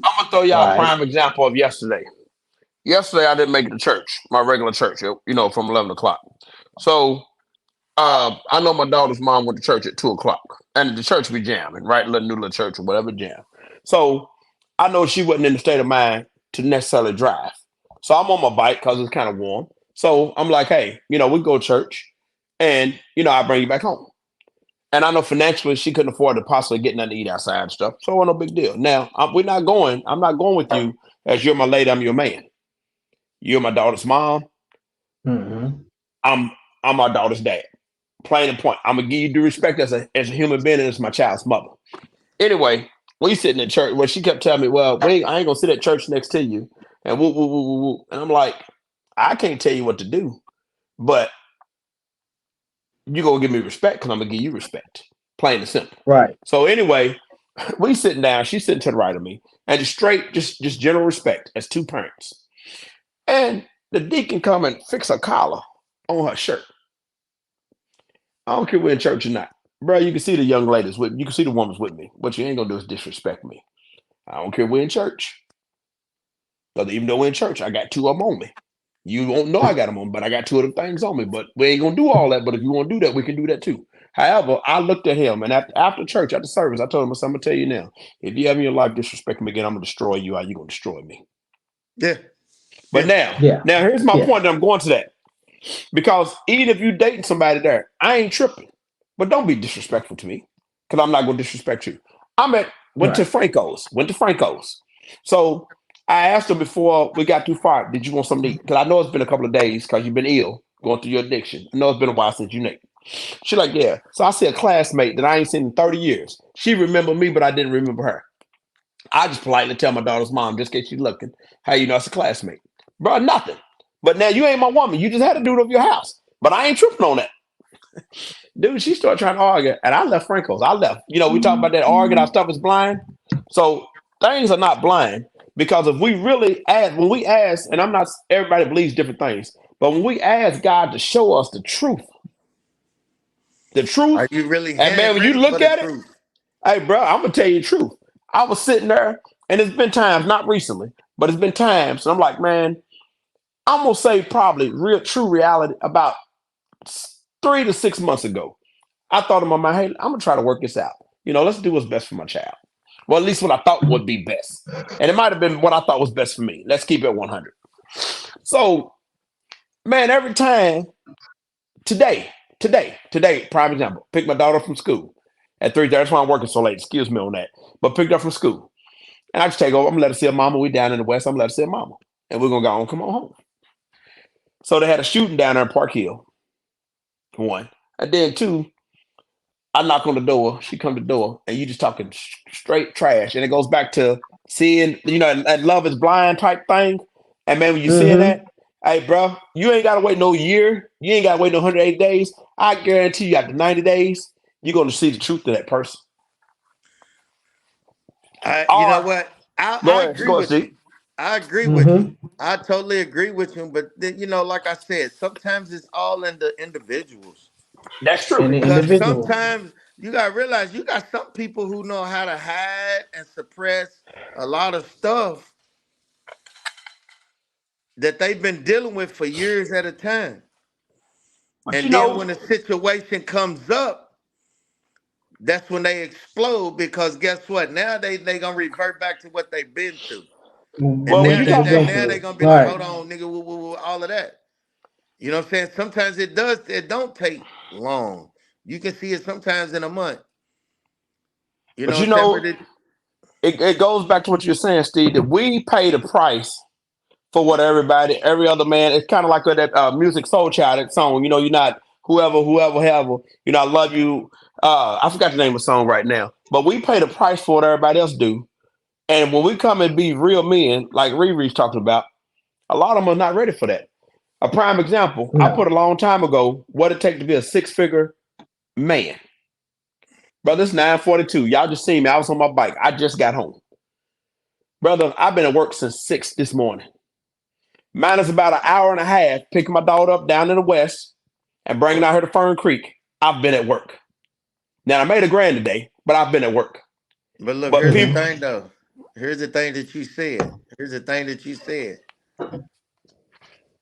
I'm gonna throw y'all a Right. prime example of yesterday. Yesterday I didn't make it to church, my regular church, from 11 o'clock. So I know my daughter's mom went to church at 2 o'clock, and the church be jamming, right? Little new little church or whatever jam. So I know she wasn't in the state of mind to necessarily drive. So I'm on my bike because it's kind of warm. So I'm like, hey, we go to church, and I bring you back home. And I know financially she couldn't afford to possibly get nothing to eat outside and stuff. So it wasn't no big deal. Now we're not going. I'm not going with you as you're my lady. I'm your man. You're my daughter's mom. Mm-hmm. I'm I'm my daughter's dad. Plain and point. I'm gonna give you due respect as a human being and as my child's mother. Anyway, we sitting in church. Well, she kept telling me, "Well, I ain't gonna sit at church next to you." And woo woo woo woo woo. And I'm like, I can't tell you what to do, but you gonna give me respect because I'm gonna give you respect. Plain and simple. Right. So anyway, we sitting down. She's sitting to the right of me, and just straight, just general respect as two parents. And the deacon come and fix a collar on her shirt. I don't care if we're in church or not. Bro, you can see the young ladies with me. You can see the woman's with me. What you ain't gonna do is disrespect me. I don't care if we're in church. Because even though we're in church, I got two of them on me. You won't know I got them on, but I got two of them things on me. But we ain't gonna do all that. But if you want to do that, we can do that too. However, I looked at him and after church, after service, I told him, I'm gonna tell you now, if you have in your life disrespect me again, I'm gonna destroy you. How you gonna destroy me? Yeah, But yeah, now, Yeah. now here's my Yeah. point that I'm going to that. Because even if you dating somebody there, I ain't tripping. But don't be disrespectful to me. Because I'm not gonna disrespect you. Went to Right. Franco's. Went to Franco's. So I asked her before we got too far, did you want something to eat? Because I know it's been a couple of days because you've been ill, going through your addiction. I know it's been a while since you ate. She like, yeah. So I see a classmate that I ain't seen in 30 years. She remembered me, but I didn't remember her. I just politely tell my daughter's mom, just in case she's looking, how you know it's a classmate. Bro, nothing. But now you ain't my woman. You just had to do it over your house. But I ain't tripping on that. Dude, she started trying to argue, and I left Franco's. I left. We talk about that arguing, our stuff is blind. So things are not blind Because if we really ask, when we ask, and I'm not everybody believes different things, but when we ask God to show us the truth, Are you really and man, when you ready for look the at it, truth? hey, bro, I'm gonna tell you the truth. I was sitting there, and it's been times, not recently, but it's been times, and I'm like, man, I'm gonna say probably real, true reality about 3 to 6 months ago. I thought in my mind, hey, I'm gonna try to work this out. Let's do what's best for my child. Well, at least what I thought would be best, and it might have been what I thought was best for me. Let's keep it 100. So, man, every time today, prime example, pick my daughter from school at 3:30. That's why I'm working so late. Excuse me on that. But picked up from school. And I just take over. I'm gonna let her see her mama. We down in the West. I'm gonna let her see her mama. And we're gonna go on, come on home. So they had a shooting down there in Park Hill. One. And then two, I knock on the door. She come to the door, and you just talking straight trash. And it goes back to seeing, that love is blind type thing. And man, when you seeing that, hey, bro, you ain't gotta wait no year. You ain't gotta wait no 180 days. I guarantee you, after 90 days, you're gonna see the truth of that person. You know Or what? go I ahead, agree go ahead, with Steve. you. I agree with you. I totally agree with you. But then, like I said, sometimes it's all in the individuals. That's And true. the Because individual. sometimes you gotta realize you got some people who know how to hide and suppress a lot of stuff that they've been dealing with for years at a time. But And then when a situation comes up, that's when they explode because guess what? Now they gonna revert back to what they've been through. And well, when now you they, talk, they now they gonna be like, Right. hold on, nigga, woo, woo, woo, all of that. You know what I'm saying? Sometimes it don't take long. You can see it sometimes in a month. You but know what I'm saying? But it goes back to what you're saying, Steve, that we pay the price for what every other man. It's kind of like that music Soul Child, that song. You're not whoever. I love you. I forgot the name of the song right now. But we pay the price for what everybody else do. And when we come and be real men, like Riri's talking about, a lot of them are not ready for that. A prime example, I No. put a long time ago what it take to be a six-figure man. Brother, it's 9:42. Y'all just seen me. I was on my bike. I just got home. Brother, I've been at work since 6 this morning. Mine is about an hour and a half picking my daughter up down in the West and bringing out her to Fern Creek. I've been at work. Now, I made a grand today, but I've been at work. look, But here's the people, thing though. Here's the thing that you said. Here's the thing that you said.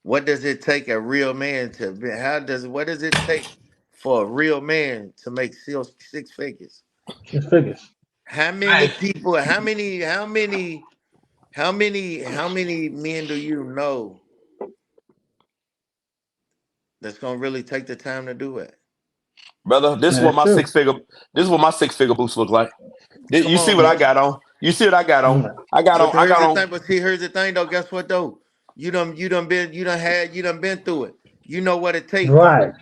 What does it take a real man to be? What does it take for a real man to make six figures? Just figures. How many people, how many men do you know that's gonna really take the time to do it? brother, this is what That's my true. six-figure boots look like. Come You see on, what I man. got on? You see what I got on? Mm. I got on. But see, here's the thing though. Guess what though? You done been through it. You know what it takes. Right.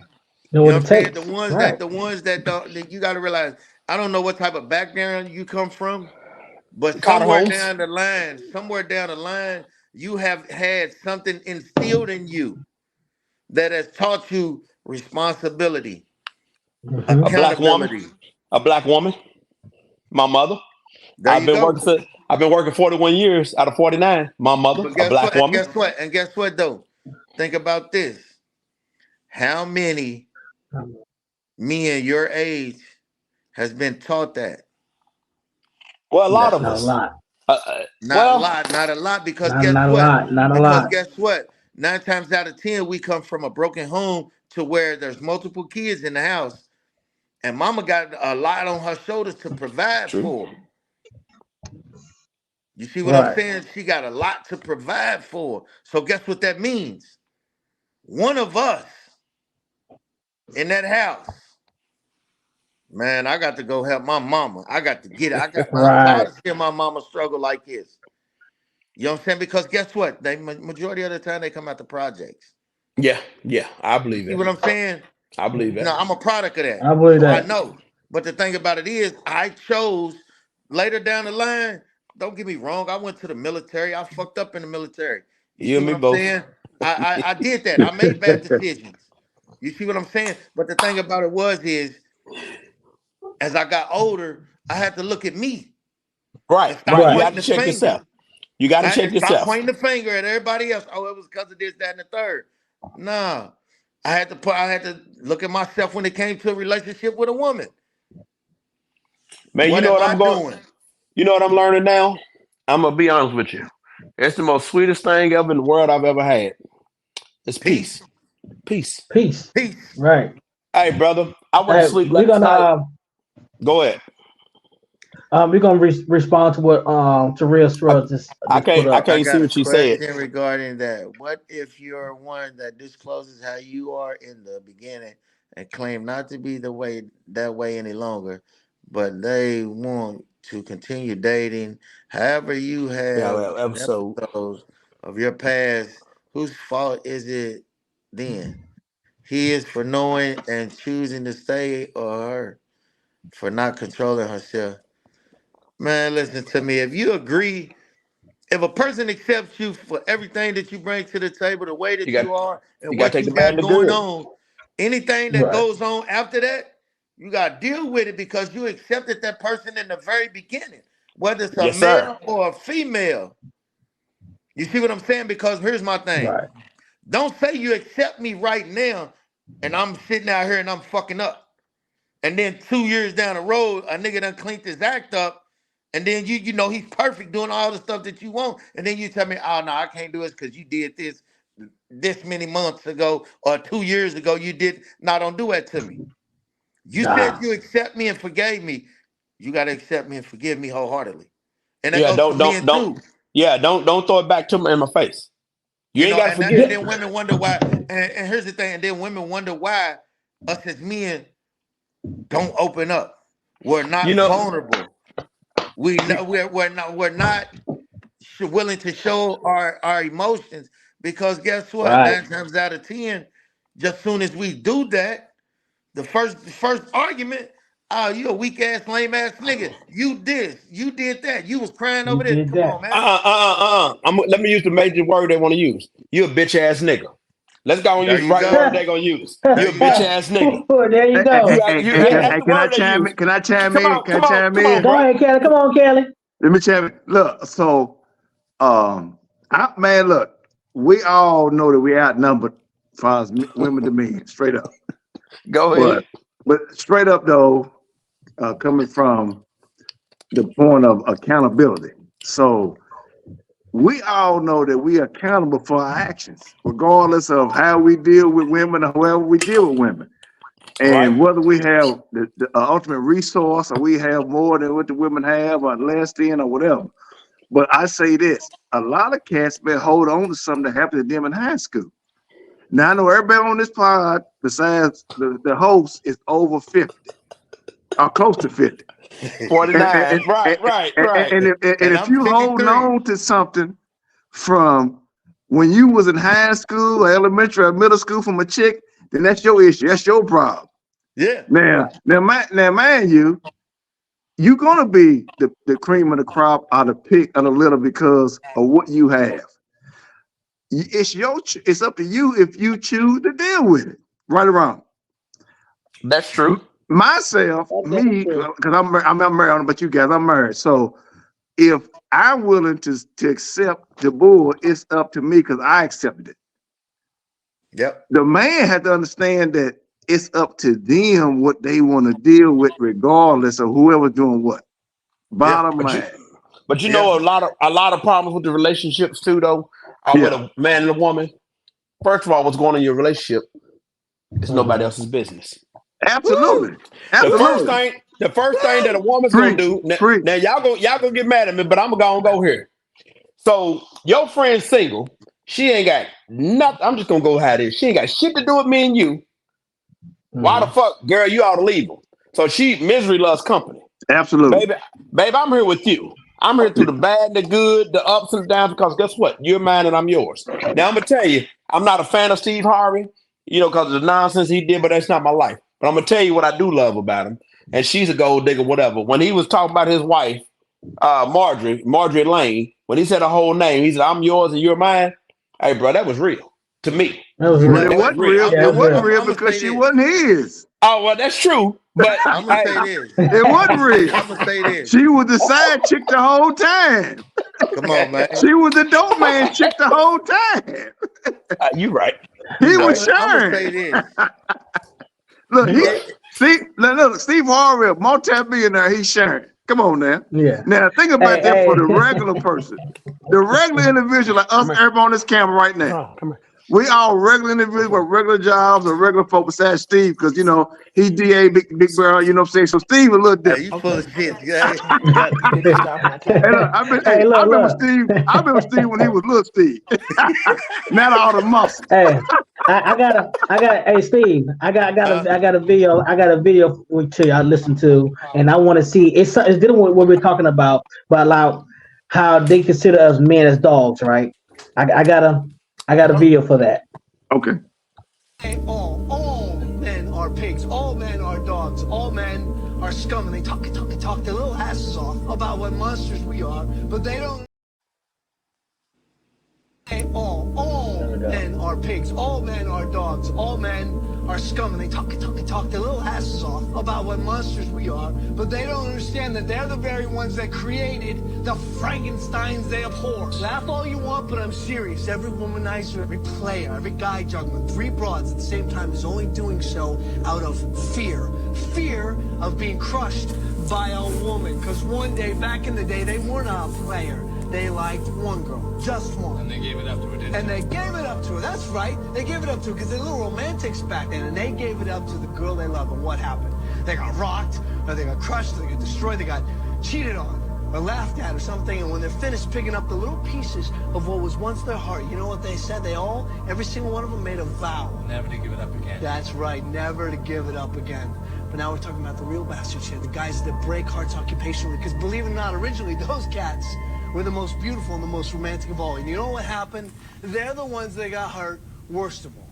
Know You what know it what I'm saying? takes. Right. The ones that don't, that you got to realize. I don't know what type of background you come from, but Carter Homes. somewhere down the line, you have had something instilled in you that has taught you responsibility, A black woman. accountability. A black woman. My mother. There you go. I've been working 41 years out of 49. My mother, But a black woman. guess what though? Think about this. How many men your age has been taught that? Well, a lot That's of not a us. lot. Uh, uh, well, Not a lot, because guess Not a what? lot. Not a Because lot. guess what? 9 times out of 10, we come from a broken home to where there's multiple kids in the house, and mama got a lot on her shoulders to provide true. for. You see what I'm Right. saying? She got a lot to provide for. So guess what that means? One of us in that house, man, I got to go help my mama. I got to get it. I'm tired Right. of seeing my mama struggle like this. You know what I'm saying? Because guess what? They majority of the time they come out the projects. Yeah, I You believe see that. what I'm saying? I believe that. I'm a product of that. I believe So I that. know. But the thing about it is, I chose later down the line. Don't get me wrong. I went to the military. I fucked up in the military. You You see and what me I'm both. saying? I did that. I made bad decisions. You see what I'm saying? But the thing about it is, as I got older, I had to look at me and stop Right. You Right. got pointing to the check finger. yourself. You got I to had check to stop yourself. pointing the finger at everybody else. Oh, it was because of this, that, and the third. Nah. I had to look at myself when it came to a relationship with a woman. Man, you What know am what I I'm going. doing? You know what I'm learning now. I'm gonna be honest with you. It's the most sweetest thing ever in the world I've ever had. It's Peace. peace. Peace. Peace. Peace. Right. Hey, brother, I went to Hey, sleep we're last gonna night. Go ahead. respond to what Terrell I, Scruggs I just put can't. I up. I can't see got a what she said. question regarding that. What if you're one that discloses how you are in the beginning and claim not to be that way any longer, but they want to continue dating? However, you Yeah, have well, episode. episodes of your past. Whose fault is it then? He is for knowing and choosing to stay, or her for not controlling herself. Man, listen to me. If you agree, if a person accepts you for everything that you bring to the table, the way You that got. you are, and You got to what take you the bad got and the going good. on, anything that Right. goes on after that, you got to deal with it because you accepted that person in the very beginning, whether it's a Yes, sir. male or a female. You see what I'm saying? Because here's my thing. Right. Don't say you accept me right now and I'm sitting out here and I'm fucking up. And then 2 years down the road, a nigga done cleaned his act up. And then you know he's perfect doing all the stuff that you want. And then you tell me, oh no, I can't do it because you did this many months ago or 2 years ago. You did. No, don't do that to me. You said Nah. you accept me and forgave me. You gotta accept me and forgive me wholeheartedly. And that Yeah. goes for Don't. men Don't. Don't. too. Yeah. Don't throw it back to me in my face. You You ain't know, got to and that, forgive and Yeah. me. then women wonder why. And here's the thing, and then women wonder why us as men don't open up. We're You not know. vulnerable. We're not willing to show our emotions because guess what? Right. 9 times out of 10, just soon as we do that, the first argument, oh, you a weak ass, lame ass nigga. You this, you did that. You was crying You over this. did Come that. on, man. Let me use the major word they want to use. You a bitch ass nigga. Let's go and There use the you right go. word they're gonna use. There You a you bitch go. ass nigga. There you Hey, hey, go. hey, hey, Yeah, can, Yeah. that's hey, the can I word they chime use. in? Can I chime Come in? on, Can I come on, chime come on, in? Go bro. ahead, Kelly. Come on, Kelly. Let me chime in. Look, so, man, look, we all know that we outnumbered as far as women to men, straight up. Go ahead. But straight up though, coming from the point of accountability. So we all know that we are accountable for our actions, regardless of how we deal with women or however we deal with women. Right? And whether we have the ultimate resource or we have more than what the women have or less than or whatever. But I say this, a lot of cats been hold on to something that happened to them in high school. Now I know everybody on this pod, besides the host, is over 50 or close to 50. And, 49. Right, right, right. and And if I'm you holding 53. on to something from when you was in high school or elementary or middle school from a chick, then that's your issue. That's your problem. Yeah. Now, mind you, you're gonna be the cream of the crop or the pick of the litter because of what you have. It's up to you if you choose to deal with it, right or wrong. That's true. Myself, me, because I'm not married, but you guys, I'm married. So if I'm willing to accept the bull, it's up to me because I accepted it. Yep. The man had to understand that it's up to them what they want to deal with, regardless of whoever's doing what. Yeah. Bottom But you line. but you Yeah. know a lot of problems with the relationships too though are with Yeah, a man and a woman. First of all, what's going on in your relationship is nobody Mhm. else's business. absolutely. The first Absolutely. thing, the first thing that a woman's gonna Preach, do now, preach. y'all gonna get mad at me, but I'm gonna go here. So your friend's single, she ain't got nothing. I'm just gonna go how it is. She ain't got shit to do with me and you. Why the Mhm. fuck, girl? You ought to leave him. So misery loves company. Absolutely. Baby, I'm here with you. I'm here through the bad, the good, the ups and downs, because guess what? You're mine and I'm yours. Now I'm gonna tell you, I'm not a fan of Steve Harvey, because of the nonsense he did, but that's not my life. But I'm gonna tell you what I do love about him, and she's a gold digger, whatever. When he was talking about his wife, Marjorie Lane, when he said her whole name, he said, "I'm yours and you're mine." Hey, bro, that was real to me. That was You Well, know it real. what? wasn't real. Yeah, It it was wasn't real. real I'm gonna because say she this. wasn't his. Oh well, that's true. But I'm gonna say hey, this. It wasn't real. I'm gonna say this. She was the side chick the whole time. Come on, man. She was the dope man chick the whole time. you right. He You was right. I'm gonna say sharing. this. Look, You he right. look, Steve Harvey, multi-billionaire, he's sharing. Come on now. Yeah. Now think about Hey, that for hey. the regular person. The regular individual like us, everybody on this camera right now. Come here. We all regular individuals with regular jobs or regular folk besides Steve, because you know he DA big barrel, you know what I'm saying? So Steve a little Hey, you different. full of shit. Yeah. Hey, look, Hey, look, I've been with look. Steve. I've been with Steve when he was little Steve. Not all the muscles. Hey, hey Steve, I got a video which I listened to, and I want to see. It's dealing with what we're talking about like how they consider us men as dogs, right? I got a video for that. Okay. All men are pigs. All men are dogs. All men are scum. And they talk their little asses off about what monsters we are, but they don't. All men are pigs. All men are dogs. All men are scum. And they talk their little asses off about what monsters we are, but they don't understand that they're the very ones that created the Frankensteins they abhor. Laugh all you want, but I'm serious. Every womanizer, every player, every guy juggling 3 broads at the same time is only doing so out of fear. Fear of being crushed by a woman. Because one day, back in the day, they weren't a player. They liked one girl, just one. And they gave it up to her, didn't they? And they gave it up to her, that's right. They gave it up to her because they're little romantics back then. And they gave it up to the girl they love. And what happened? They got rocked, or they got crushed, or they got destroyed, they got cheated on, or laughed at, or something. And when they're finished picking up the little pieces of what was once their heart, you know what they said? Every single one of them made a vow. Never to give it up again. That's right, never to give it up again. But now we're talking about the real bastards here, the guys that break hearts occupationally. Because believe it or not, originally those cats were the most beautiful and the most romantic of all. And you know what happened? They're the ones that got hurt worst of all.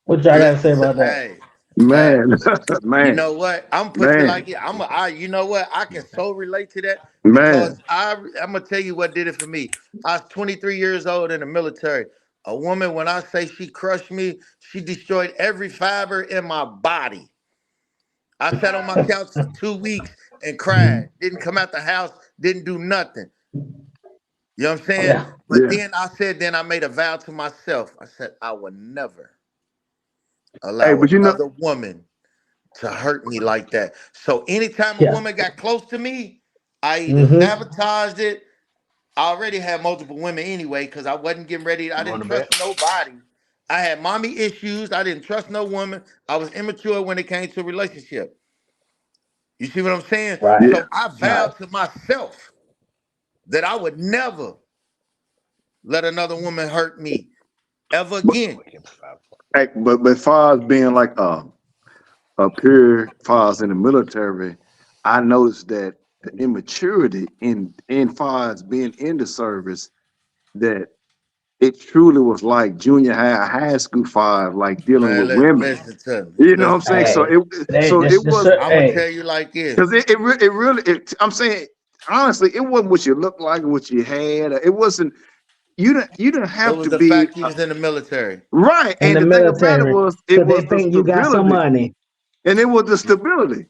What y'all gotta say about that? Hey, Man, you man, know what? I'm put you man, like it. You know what? I can so relate to that man. because I'm gonna tell you what did it for me. I was 23 years old in the military. A woman, when I say she crushed me, she destroyed every fiber in my body. I sat on my couch for 2 weeks and cried. Didn't come out the house, didn't do nothing. You know what I'm saying? Yeah. But Yeah. then I made a vow to myself. I said, I will never Hey, allow but you know, another woman to hurt me like that. So anytime a Yeah. woman got close to me, I either Mm-hmm. sabotaged it. I already had multiple women anyway because I wasn't getting ready. I didn't trust nobody. I had mommy issues. I didn't trust no woman. I was immature when it came to a relationship. You see what I'm saying? Right. yeah. So I vowed to myself that I would never let another woman hurt me ever But again. hey, but far as being like a pure far as in the military, I noticed that the immaturity in far as being in the service, that it truly was like junior high school five, like dealing with women. Listen to me. You know what I'm Listen saying? to So me. it was I'm gonna tell you like this. because it really I'm saying honestly, it wasn't what you looked like or what you had. It wasn't you didn't It have was to the be fact you was in the military. right. In And the the thing about it military, was so they the think you got some stability. money. And it was the stability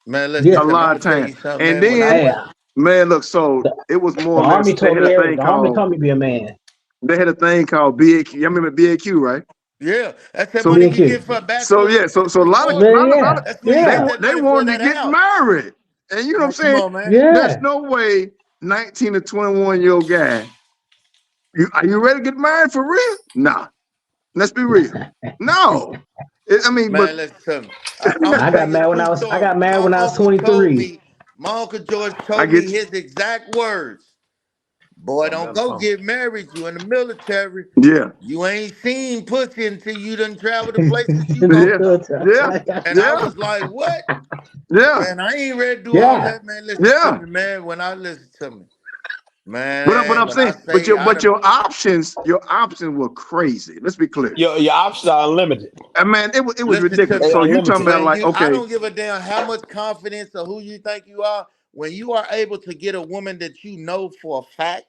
Man, listen Yeah. a to me. I'm lot gonna of tell times. you something, And man. When I then Hey, went, man, look, so the, it was the more or less army they told had me a everything. thing The army called told me to be a man. BAQ. You remember BAQ, right? yeah, that's that So money you BQ. get for a so bachelor's yeah, degree so a for lot of sports. Yeah. That's when you they get Yeah. that they money for wanted to that get house. married. And you know what I'm Man, come saying? on, man. There's Yeah. no way 19 to 21-year-old guy. Are you ready to get married for real? Nah. Let's be real. No. I mean, but Man, listen to me. I'm gonna I tell got you a mad when true I got story. mad when I was 23. My uncle George I told me get his exact words. Boy, don't go get married. You in the military. yeah. You ain't seen pussy until you done travel to places you go. Yeah. Yeah. And I Yeah. was like, what? Yeah. Man, I ain't ready to do all Yeah. that, man. Listen to Yeah. me, man. When I listen to me, But man, I'm when I saying, say I but done, your options were crazy. Let's be clear. Your options are unlimited. And man, it was listen to ridiculous. They me. So are you talking limited. about When like, you, I okay, don't give a damn how much confidence or who you think you are. When you are able to get a woman that you know for a fact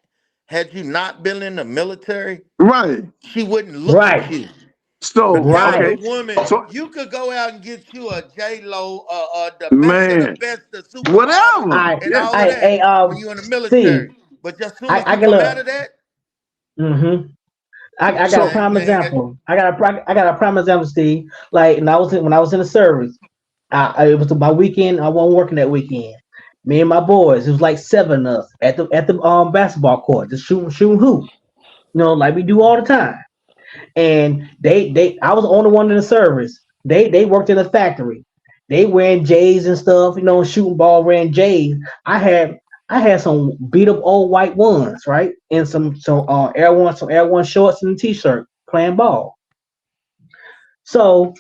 had you not been in the military, Right. she wouldn't look at Right. you. So, The type okay. of woman, So, you could go out and get you a J-Lo, the best of the man, best, the supermodel, whatever. I and Yeah. all of I that hey when you're in the see, military. But just soon as I you can come out look. of that, Mm-hmm. I got a So, prime man, example. I got a prime example, Steve. Like when I was in the service, it was my weekend. I wasn't working that weekend. Me and my boys, it was like 7 of us at the basketball court, just shooting hoop. Like we do all the time. And I was the only one in the service. They worked in the factory. They wearing J's and stuff, shooting ball, wearing J's. I had some beat up old white ones, right? And some Air One shorts and a t-shirt playing ball. So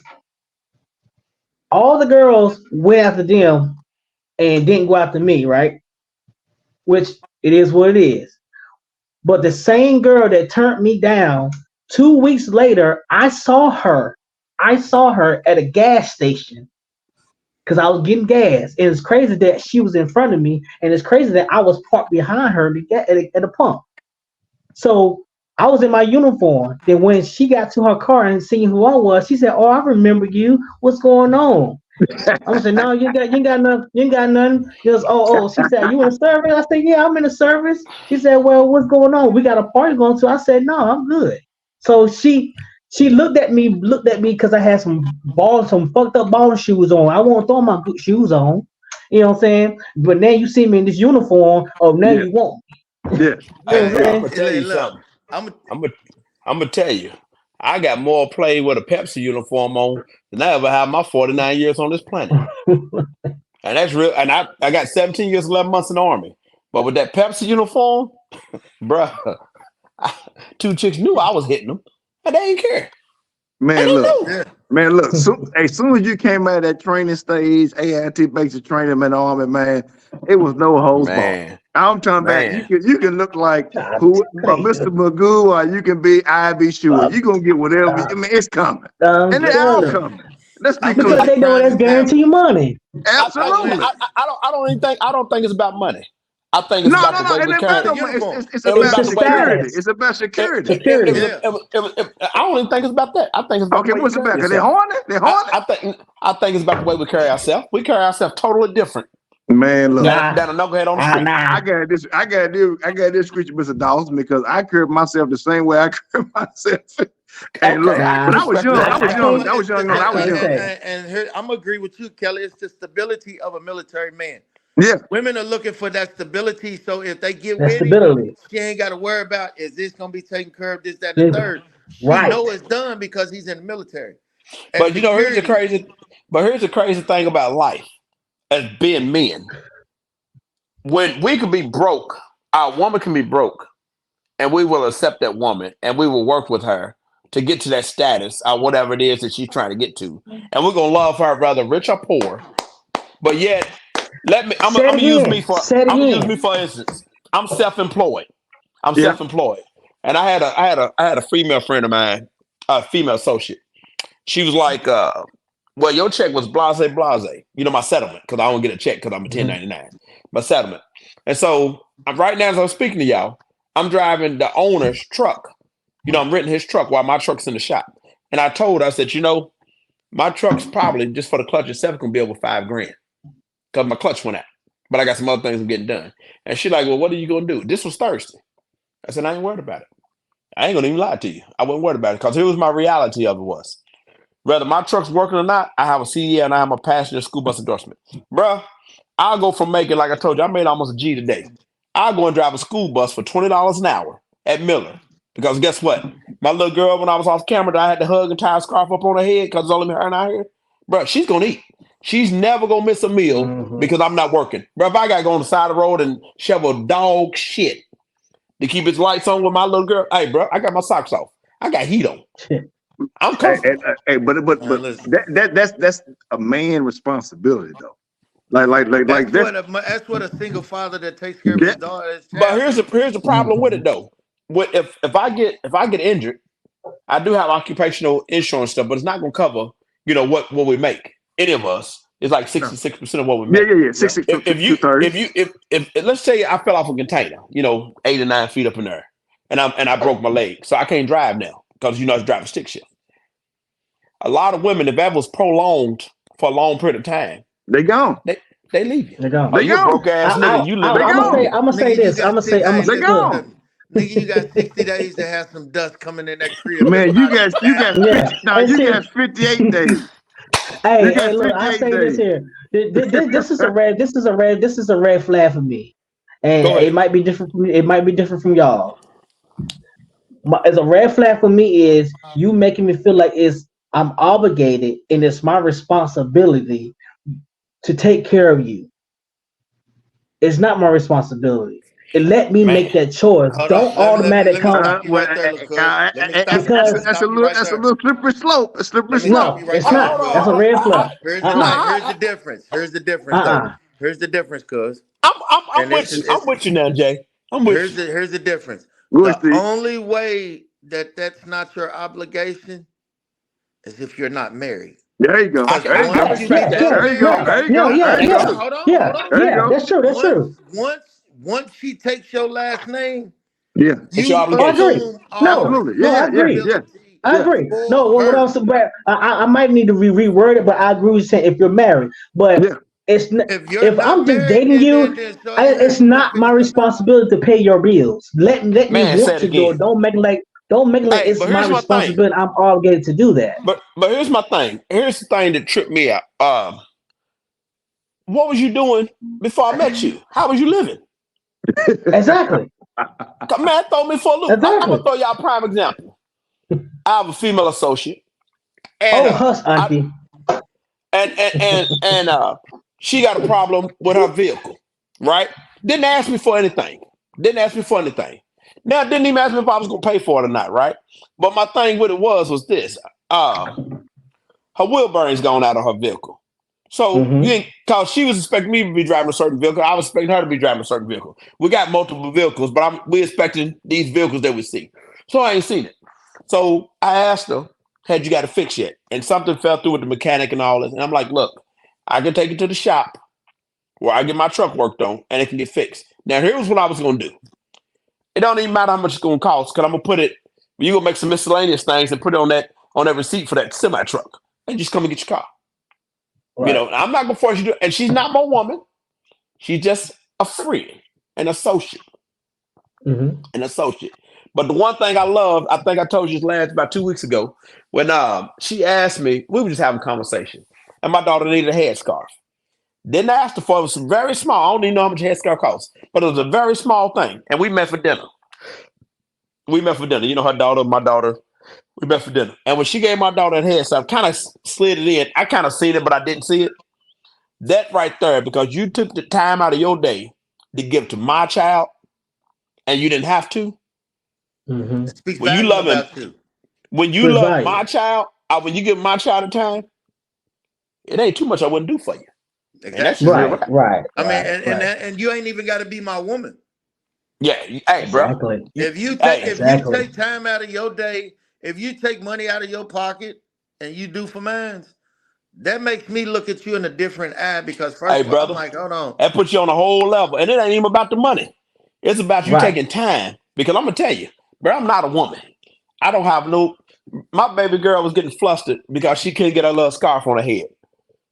all the girls went after them and didn't go after me, right? Which it is what it is. But the same girl that turned me down, 2 weeks later, I saw her. I saw her at a gas station because I was getting gas. And it's crazy that she was in front of me, and it's crazy that I was parked behind her at a pump. So I was in my uniform. Then when she got to her car and seen who I was, she said, "Oh, I remember you. What's going on?" I was like, "No, you ain't got nothing. You ain't got nothing." She goes, "Oh." She said, "You in the service?" I said, "Yeah, I'm in the service." She said, "Well, what's going on? We got a party going to." I said, "No, I'm good." So she looked at me because I had some fucked up ball shoes on. I won't throw my good shoes on. You know what I'm saying? But now you see me in this uniform. Oh, now yeah, you won't. yeah. You know what I'm Hey, I'm saying? gonna tell you look, something. I'm I'm gonna tell you. I got more play with a Pepsi uniform on than I ever had my 49 years on this planet. And that's real. And I got 17 years, 11 months in the Army. But with that Pepsi uniform, bruh, two chicks knew I was hitting them. And they didn't care. And Man, they look. knew. yeah. Man, look, as soon as you came out of that training stage, AIT basic training in the Army, man, it was no hose ball. Man, I'm talking about man. you can look like Mr. Crazy. Magoo, or you can be IB Sure. You gonna get whatever. I mean, it's coming, and they're all Listen, coming. Let's be I'm gonna Because give clear. you a they know prime that's example. guaranteed money. Absolutely. I don't think it's about money. I think it's No, about no, the no. way And we it's carry about The it. no money. uniform. It's It was It's about about the the way we carry security. status. It's about security. Security. Yeah. I don't even think it's about that. I think it's about Okay, the way you what's it carry about? Cause they yourself. horny. They horny. I think it's about the way we carry ourselves. We carry ourselves totally different Man, look. Nah, than a knucklehead on the street. nah. I got this scripture, Mr. Dawson, because I carry myself the same way I carry myself. And look, Okay, I but can Nah, I was respect young. that. I was I young. can't. I was young. I I was can't young. say. And here, I'm gonna agree with you, Kelly. It's the stability of a military man. Yeah, Women are looking for that stability. So if they get That's with him, stability. she ain't got to worry about is this gonna be taken care of, this, that, and the This- third. She Right. know it's done because he's in the military. And But security. here's the crazy thing about life as being men. When we can be broke, our woman can be broke, and we will accept that woman and we will work with her to get to that status or whatever it is that she's trying to get to. And we're gonna love her whether rich or poor. But yet, I'm Say it gonna use again. Say it I'm gonna use me again. for instance. I'm self-employed. I'm yeah. self-employed. And I had a female friend of mine, a female associate. She was like, well, your check was blase blase. You know, my settlement, because I don't get a check because I'm a Mhm. 1099. My settlement. And so right now, as I'm speaking to y'all, I'm driving the owner's truck. You know, I'm renting his truck while my truck's in the shop. And I told her, I said, my truck's probably just for the clutch itself gonna be over $5,000 because my clutch went out. But I got some other things I'm getting done. And she like, well, what are you gonna do? This was Thursday. I said, I ain't worried about it. I ain't gonna even lie to you. I wasn't worried about it because here was my reality of it was. Whether my truck's working or not, I have a CDL and I have a passenger school bus endorsement. Bruh, I'll go from making, like I told you, I made almost a G today. I'll go and drive a school bus for $20 an hour at Miller. Because guess what? My little girl, when I was off camera, that I had to hug and tie a scarf up on her head because it's only her and I here. Bruh, she's going to eat. She's never going to miss a meal Mhm. because I'm not working. Bruh, if I got to go on the side of the road and shovel dog shit to keep its lights on with my little girl, hey, bruh, I got my socks off. I got heat on. I'm comfortable. Hey, but Listen. that's a man responsibility though. Like That's what a single father that takes care of his that. daughter, his But child. here's the problem with it though. If I get injured, I do have occupational insurance stuff, but it's not gonna cover, what we make. Any of us. It's like 66% of what we Yeah, make. yeah. 6 If you 2 thirds. if let's say I fell off a container, 8 or 9 feet up in there, and I broke my leg, so I can't drive now because I was driving stick shift. A lot of women, if that was prolonged for a long period of time, They gone. they leave you. They're gone. Oh, They you a gone. broke ass nigga. You live They I'm gone. gonna say Nigga, you this. I'm got gonna They say. gone. Nigga, you got 60 days to have some dust coming in that crib. Man, you got Yeah. 50, now And you see, got 58 days. You hey, got look, I 58 say this days. here. This is a red flag for me, and Go ahead. it might be different from it might be different from y'all. As a red flag for me is you making me feel like I'm obligated and it's my responsibility to take care of you. It's not my responsibility. And let me Man. make that choice. Hold on. Don't automatic Let me come stop you right there, Lucas. Let me stop you. because Let me stop you right That's a there. little slippery slope. A slippery Let me stop slope. no, you right it's there, not. Hold Lucas. That's a on. red flag. Here's the difference. Here's the difference, though. Uh-uh. Here's the difference, cuz. I'm And with you. I'm with you now, Jay. I'm with you. here's the difference. Go ahead, The Steve. only way that's not your obligation is if you're not married. There you go. Because There you I go. once you respect get that. that There you go. ring, There you No, go. yeah, There you That's yeah, go. true. hold on. There you yeah. go. That's true. That's true. Once she takes your last name, Yeah. It's your you I obligation. agree. assume all No, Absolutely. no, I Yeah. Yeah. agree. Yeah. responsibility I Yeah. agree. No, for what her. else? But I might need to reword it, but I agree with saying if you're married. But Yeah. If you're if not I'm just married, dating you, then shorty, it's we're not my fixing to marry. responsibility to pay your bills. Let me Man, say want it to do again. it. Don't make it like Hey, it's but my here's my thing. responsibility. I'm obligated to do that. But here's my thing. Here's the thing that tripped me out. What was you doing before I met you? How was you living? Exactly. Man, throw me for a loop. I'm gonna Exactly. throw y'all a prime example. I have a female associate, and Oh, hush, I auntie. and she got a problem with her vehicle, right? Didn't ask me for anything. Didn't ask me for anything. Now didn't even ask me if I was gonna pay for it or not, right? But my thing with it was this. Her wheel bearing's gone out of her vehicle. So you Mm-hmm. ain't cause she was expecting me to be driving a certain vehicle. I was expecting her to be driving a certain vehicle. We got multiple vehicles, but we expecting these vehicles that we see. So I ain't seen it. So I asked her, had you got it fixed yet? And something fell through with the mechanic and all this. And I'm like, look, I can take it to the shop where I get my truck worked on and it can get fixed. Now here's what I was gonna do. It don't even matter how much it's gonna cost, because I'm gonna put it, you're gonna make some miscellaneous things and put it on that receipt for that semi truck. And just come and get your car. Right. I'm not gonna force you to, and she's not my woman. She's just a friend, an associate, Mm-hmm. an associate. But the one thing I love, I think I told you this last about 2 weeks ago, when she asked me, we were just having a conversation, and my daughter needed a headscarf. Didn't ask her for it. It was very small. I don't even know how much a headscarf costs, but it was a very small thing. And we met for dinner. Her daughter, my daughter, we met for dinner. And when she gave my daughter a headscarf, kind of slid it in. I kind of seen it, but I didn't see it. That right there, because you took the time out of your day to give to my child, and you didn't have to. Mm-hmm. It speaks When you value love him, about you. when you Good love value. my child, when you give my child a time, it ain't too much I wouldn't do for you. And that's just Exactly. real Right. rap. Right. I mean, Right. Right. and you ain't even got to be my woman. Yeah, hey, bro. Exactly. Hey, If you Exactly. take time out of your day, if you take money out of your pocket and you do for mine, that makes me look at you in a different eye because hey, first of all, I'm brother. like, hold on. That puts you on a whole level, and it ain't even about the money. It's about you Right. taking time. Because I'm gonna tell you, bro, I'm not a woman. I don't have no. My baby girl was getting flustered because she couldn't get her little scarf on her head.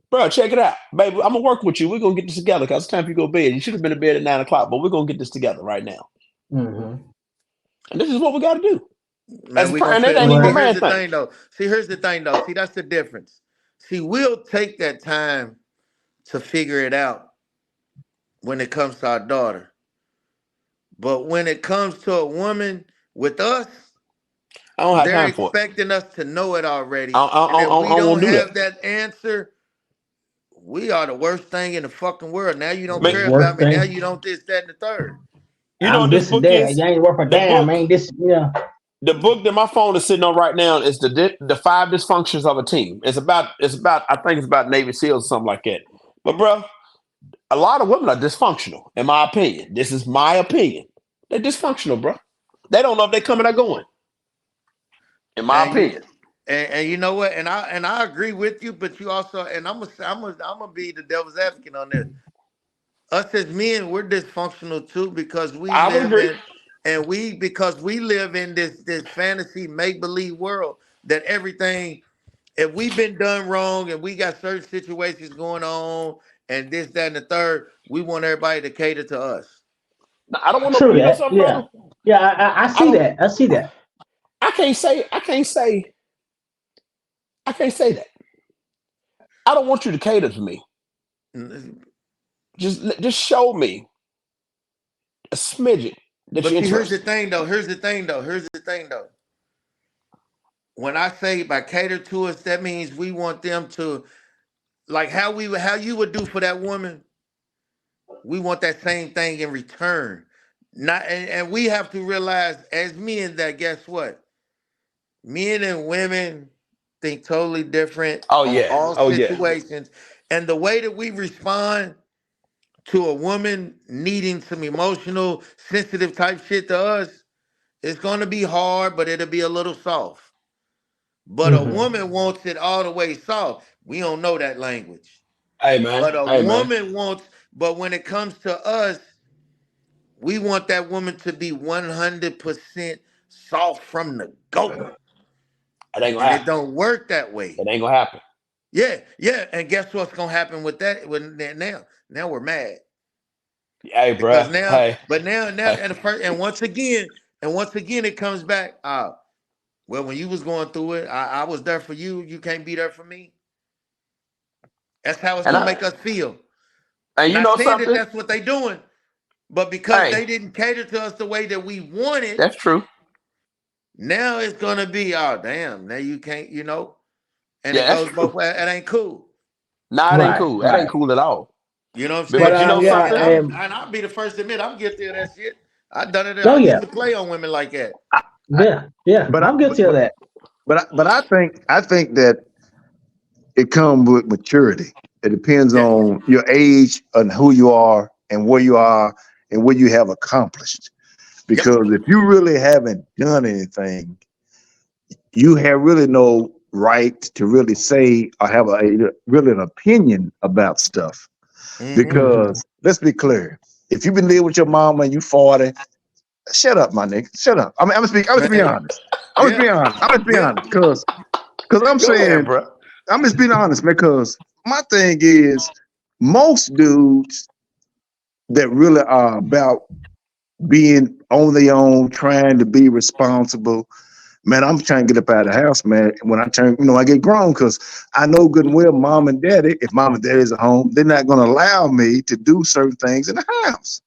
Bro, check it out, baby. I'm gonna work with you. We're gonna get this together because it's time for you to go to bed. You should have been to bed at 9 o'clock, but we're gonna get this together right now. Mm-hmm. And this is what we got to do. Man, we gonna And it fit. ain't even a See, Right. here's man the thing. thing though. See, that's the difference. See, we'll take that time to figure it out when it comes to our daughter. But when it comes to a woman with us, I don't have they're time for it. expecting us to know it already. And if I we don't want don't to do that. have that answer, we are the worst thing in the fucking world. Now you don't But care Worst about me. Now thing. you don't this, that, and the third. you know I'm what this this and book that. is? You ain't worth a The damn. book, Ain't this? Yeah. the book that my phone is sitting on right now is the five dysfunctions of a team. It's about I think it's about Navy SEALs or something like that. But bro, a lot of women are dysfunctional, in my opinion. This is my opinion. They're dysfunctional, bro. They don't know if they're coming or going. In my And you opinion. and you know what? And I agree with you, but you also and I'm gonna be the devil's advocate on this. Us as men, we're dysfunctional too because we I would live agree. and because we live in this fantasy make believe world that everything, if we've been done wrong and we got certain situations going on and this, that, and the third, we want everybody to cater to us. I don't want no. True You know that. something, Yeah. brother? Yeah, I I see don't. that. I see that. I can't say. I can't say. I can't say that. I don't want you to cater to me. Just show me a smidget that But you're see, here's the interested. thing though. Here's the thing though. Here's the thing though. When I say by cater to us, that means we want them to like how you would do for that woman. We want that same thing in return. Not and we have to realize as men that guess what? Men and women think totally different Oh on yeah. all Oh yeah. situations. And the way that we respond to a woman needing some emotional, sensitive type shit to us, it's gonna be hard, but it'll be a little soft. But a Hmm. woman wants it all the way soft. We don't know that language. Hey man. But a Hey man. woman wants, but when it comes to us, we want that woman to be 100% soft from the go. It ain't gonna And it happen. don't work that way. It ain't gonna happen. Yeah, yeah. And guess what's gonna happen with that? Now we're mad. Hey, Because bruh. now, Hey. but now, Hey. and once again, it comes back. Well, when you was going through it, I was there for you. You can't be there for me. That's how it's And gonna I. make us feel. And you Not know saying that something? that's what they doing, but because Hey, they didn't cater to us the way that we wanted, that's true. now it's gonna be, oh damn, now you can't, and Yeah, it that's goes both true. ways. It ain't cool. Nah, it ain't Right, cool. That ain't right. cool at all. You know what I'm But But saying? you know yeah, something? And I'll be the first to admit I'm guilty of that shit. I done it. oh I used yeah, to play on women like that. yeah. But I, I'm guilty of that. but I think that it comes with maturity. It depends Yes. on your age and who you are and where you are and what you have accomplished. Yep. Because if you really haven't done anything, you have really no right to really say or have really an opinion about stuff. Mm-hmm. Hmm. Because let's be clear, if you've been living with your mama and you 40, shut up, my nigga. Shut up. I'm gonna speak. I'm gonna be Man. honest. I'm gonna Yeah. be honest. I'm gonna be Yeah. honest because I'm Go ahead, saying bro. I'm just being honest because my thing is most dudes that really are about being on their own, trying to be responsible. Man, I'm trying to get up out of the house, man. When I get grown, because I know good and well, mom and daddy, if mom and daddy's at home, they're not going to allow me to do certain things in the house.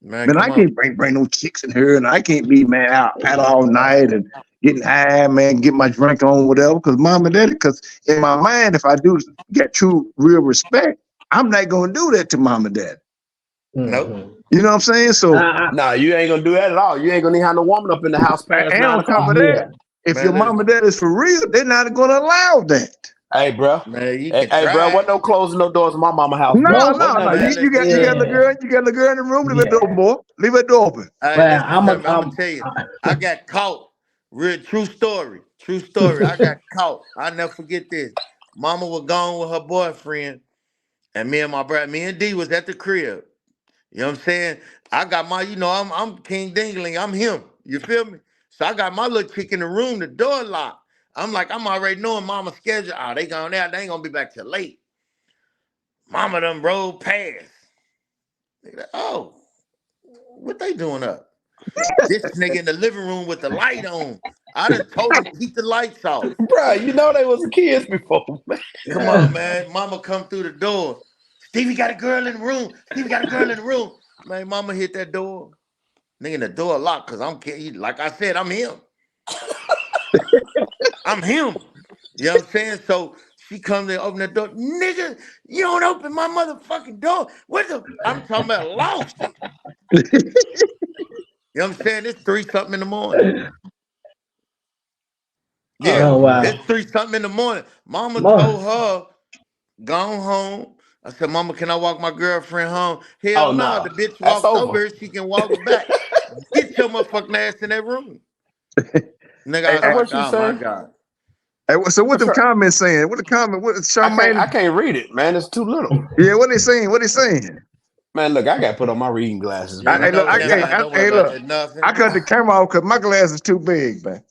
Man, Man, I come on. can't bring no chicks in here, and I can't be man out all night and getting high, man, get my drink on, whatever. Because mom and daddy, because in my mind, if I do get true, real respect, I'm not going to do that to mom and dad. Nope. Hmm. You know what I'm saying? So, Nah, you ain't gonna do that at all. You ain't gonna need have no woman up in the house past and nine on top o'clock. of that, Yeah. if your Man, mom listen. and dad is for real, they're not going to allow that. Hey, bro. Man, you Hey, can hey, bro. try. Wasn't no closing no doors in my mama house, bro. No, Wasn't no, none no. of Man, that. listen. You got the Yeah. girl, in the room. Leave that door, Yeah. boy. Leave that door open. Hey, Well, listen, I'm a, something. I'm gonna tell you. I got caught. Real true story. True story. I got caught. I never forget this. Mama was gone with her boyfriend, and me and my brother, me and D was at the crib. You know what I'm saying? I got my, I'm King Dingling. I'm him. You feel me? So I got my little chick in the room, the door locked. I'm like, I'm already knowing mama's schedule. Oh, they gone out. They ain't gonna be back till late. Mama done rolled past. Nigga, oh, what they doing up? This nigga in the living room with the light on. I done told him keep the lights off. Bro, you know they was kids before, man. Come on, man. Mama come through the door. Stevie got a girl in the room. Stevie got a girl in the room. Man, mama hit that door. Nigga, the door locked because like I said, I'm him. I'm him. You know what I'm saying? So she comes and open the door. Nigga, you don't open my motherfucking door. What the? I'm talking about lost it. You know what I'm saying? It's 3 something in the morning. Yeah, oh wow. it's 3 something in the morning. Mama Boy. told her, gone home. I said, Mama, can I walk my girlfriend home? Oh Hell no. no. The bitch That's walked over. over here. She can walk back. Get your motherfucking ass in that room. Nigga, I Hey, was That's hey, like, what you oh my say? God. hey, so what What's them her? comments saying? What the comment? What I Charmaine? can't read it, man. It's too little. Yeah, what they saying? What they saying? Man, look, I got to put on my reading glasses, Yeah, man. we know. Hey, Don't worry hey, about look. that. Nothing. I cut the camera off because my glass is too big, man.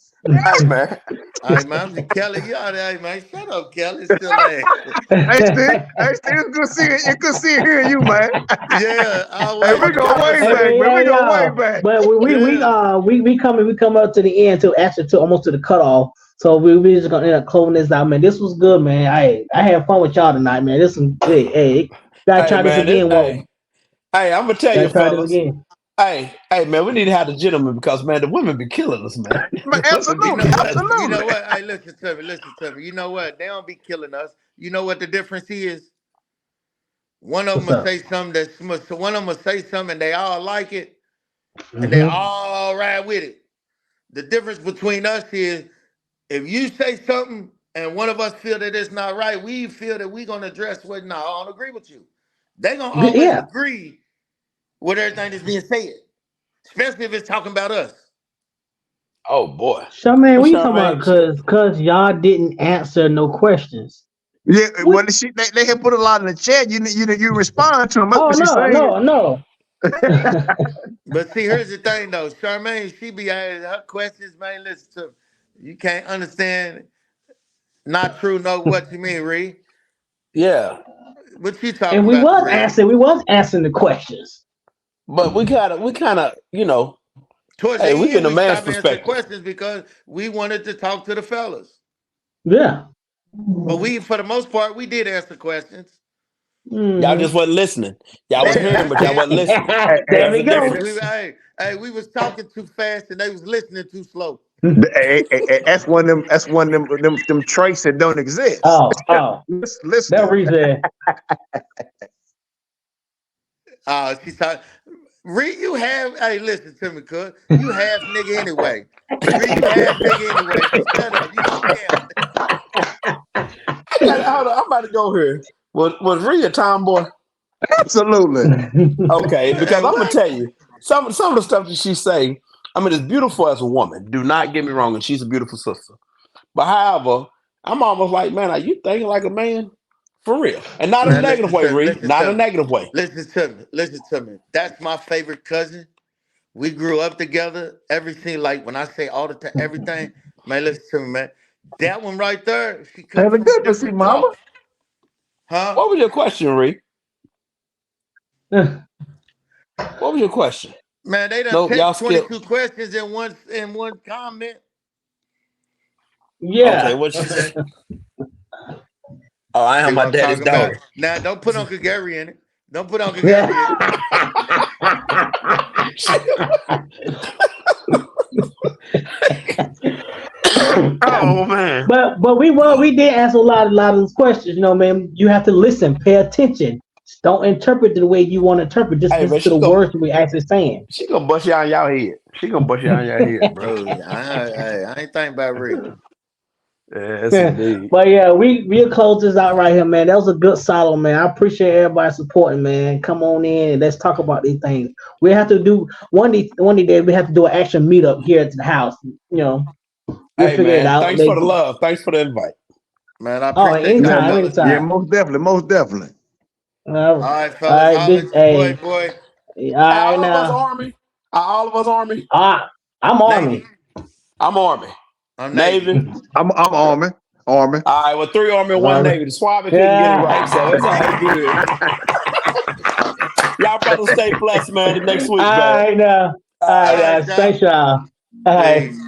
Hey, man. All right, man. Kelly, you out there, man. Shut up, Kelly. It's still laughing. Hey, Steve. Hey, Steve, it's good seeing it. Good seeing hearing you, man. Yeah, Hey, always. we go way Hey, back, man. We go yeah. way back. But we come up to the end to almost to the cutoff. So we just gonna end up closing this out, man. This was good, man. I had fun with y'all tonight, man. This was good. Hey, gotta Hey, try this man. again. Hey, I'm going to tell you, Gotta try this fellas. again. Hey, man, we need to have the gentleman because, man, the women be killing us, man. Absolutely, You know what? absolutely. You know what? Hey, listen to me. Listen to me. You know what? They don't be killing us. You know what the difference is? One of them What's will up? say something one of them will say something and they all like it and they Mm-hmm. all ride with it. The difference between us is if you say something and one of us feel that it's not right, we feel that we're gonna address what I don't agree with you. They gonna always Yeah. agree with everything that's being said, especially if it's talking about us. Oh, boy. So man, what you talking Charmaine, about? Cause y'all didn't answer no questions. Yeah, What? when they had put a lot in the chat, you respond to them. That's Oh what she's saying. no. But see, here's the thing though, Charmaine, she be asking her questions, man. Listen to me. You can't understand. Not true. Know what you mean, Ree? yeah. What you talking And we about, was Ree? answering the questions. But we kind of, Towards the hey, we get end, a we man's stopped answering perspective. questions because we wanted to talk to the fellas. Yeah. But we, for the most part, we did answer questions. Y'all Mm-hmm. just wasn't listening. Y'all was Yeah, hearing, but y'all yeah. wasn't listening. There That's we the go. difference. We was talking too fast and they was listening too slow. That's one of them. That's one of them traits that don't exist. Oh, that Listening. reason. She thought, Ree, you have, hey, listen to me, cuz. You half nigga anyway. Ree, you half nigga anyway, so shut up. You don't count. Hold on, I'm about to go here. Was Rhea a tomboy? Absolutely. Okay, because Hey, I'm gonna what? tell you some of the stuff that she say. I mean, it's beautiful as a woman. Do not get me wrong, and she's a beautiful sister. But however, I'm almost like, man, are you thinking like a man for real? And not in a Man, negative way, Ree. listen Not to in a me. negative way. Listen to me. That's my favorite cousin. We grew up together. Everything, like when I say all the time, everything, man, listen to me, man. That one right there, she come Have a from a good pussy, different mama. cloth. Huh? What was your question, Ree? What was your question? Man, they done Nope, y'all text skip. 22 questions in one comment. Okay, Yeah. what she say? Oh, I See am my what I'm daddy's talking about? daughter. Now, don't put Uncle Gary in it. Don't put Uncle Gary in it. Oh man. But we did answer a lot of those questions. You know, man. You have to listen, pay attention. Don't interpret the way you want to interpret. Just Hey, listen man, to the words that we actually saying. she gonna bust y'all in y'all head. She gonna bust y'all in y'all head, bro. Oh, I ain't thinking about Rick. Yes, indeed. But yeah, we'll close this out right here, man. That was a good solid, man. I appreciate everybody supporting, man. Come on in and let's talk about these things. We have to do one day we have to do an action meetup here at the house. You know, we'll Hey, figure it man, out. thanks for the love. Thanks for the invite. Man, I Oh, appreciate y'all, anytime, fellas. Yeah, anytime. most definitely. All All right, fellas, right, holler big at your boy, hey. boy. All Hey, right all of us now. Army. Are all of us Army? I'm Army. Navy. I'm Army. I'm Navy. Navy. I'm Army. All right, well, 3 Army and 1 Navy. The Swabby couldn't get it right, so it's all good. Y'all brothers stay blessed, man. The next week, All man. right now. All All right, right, thanks y'all. y'all. All right. Peace.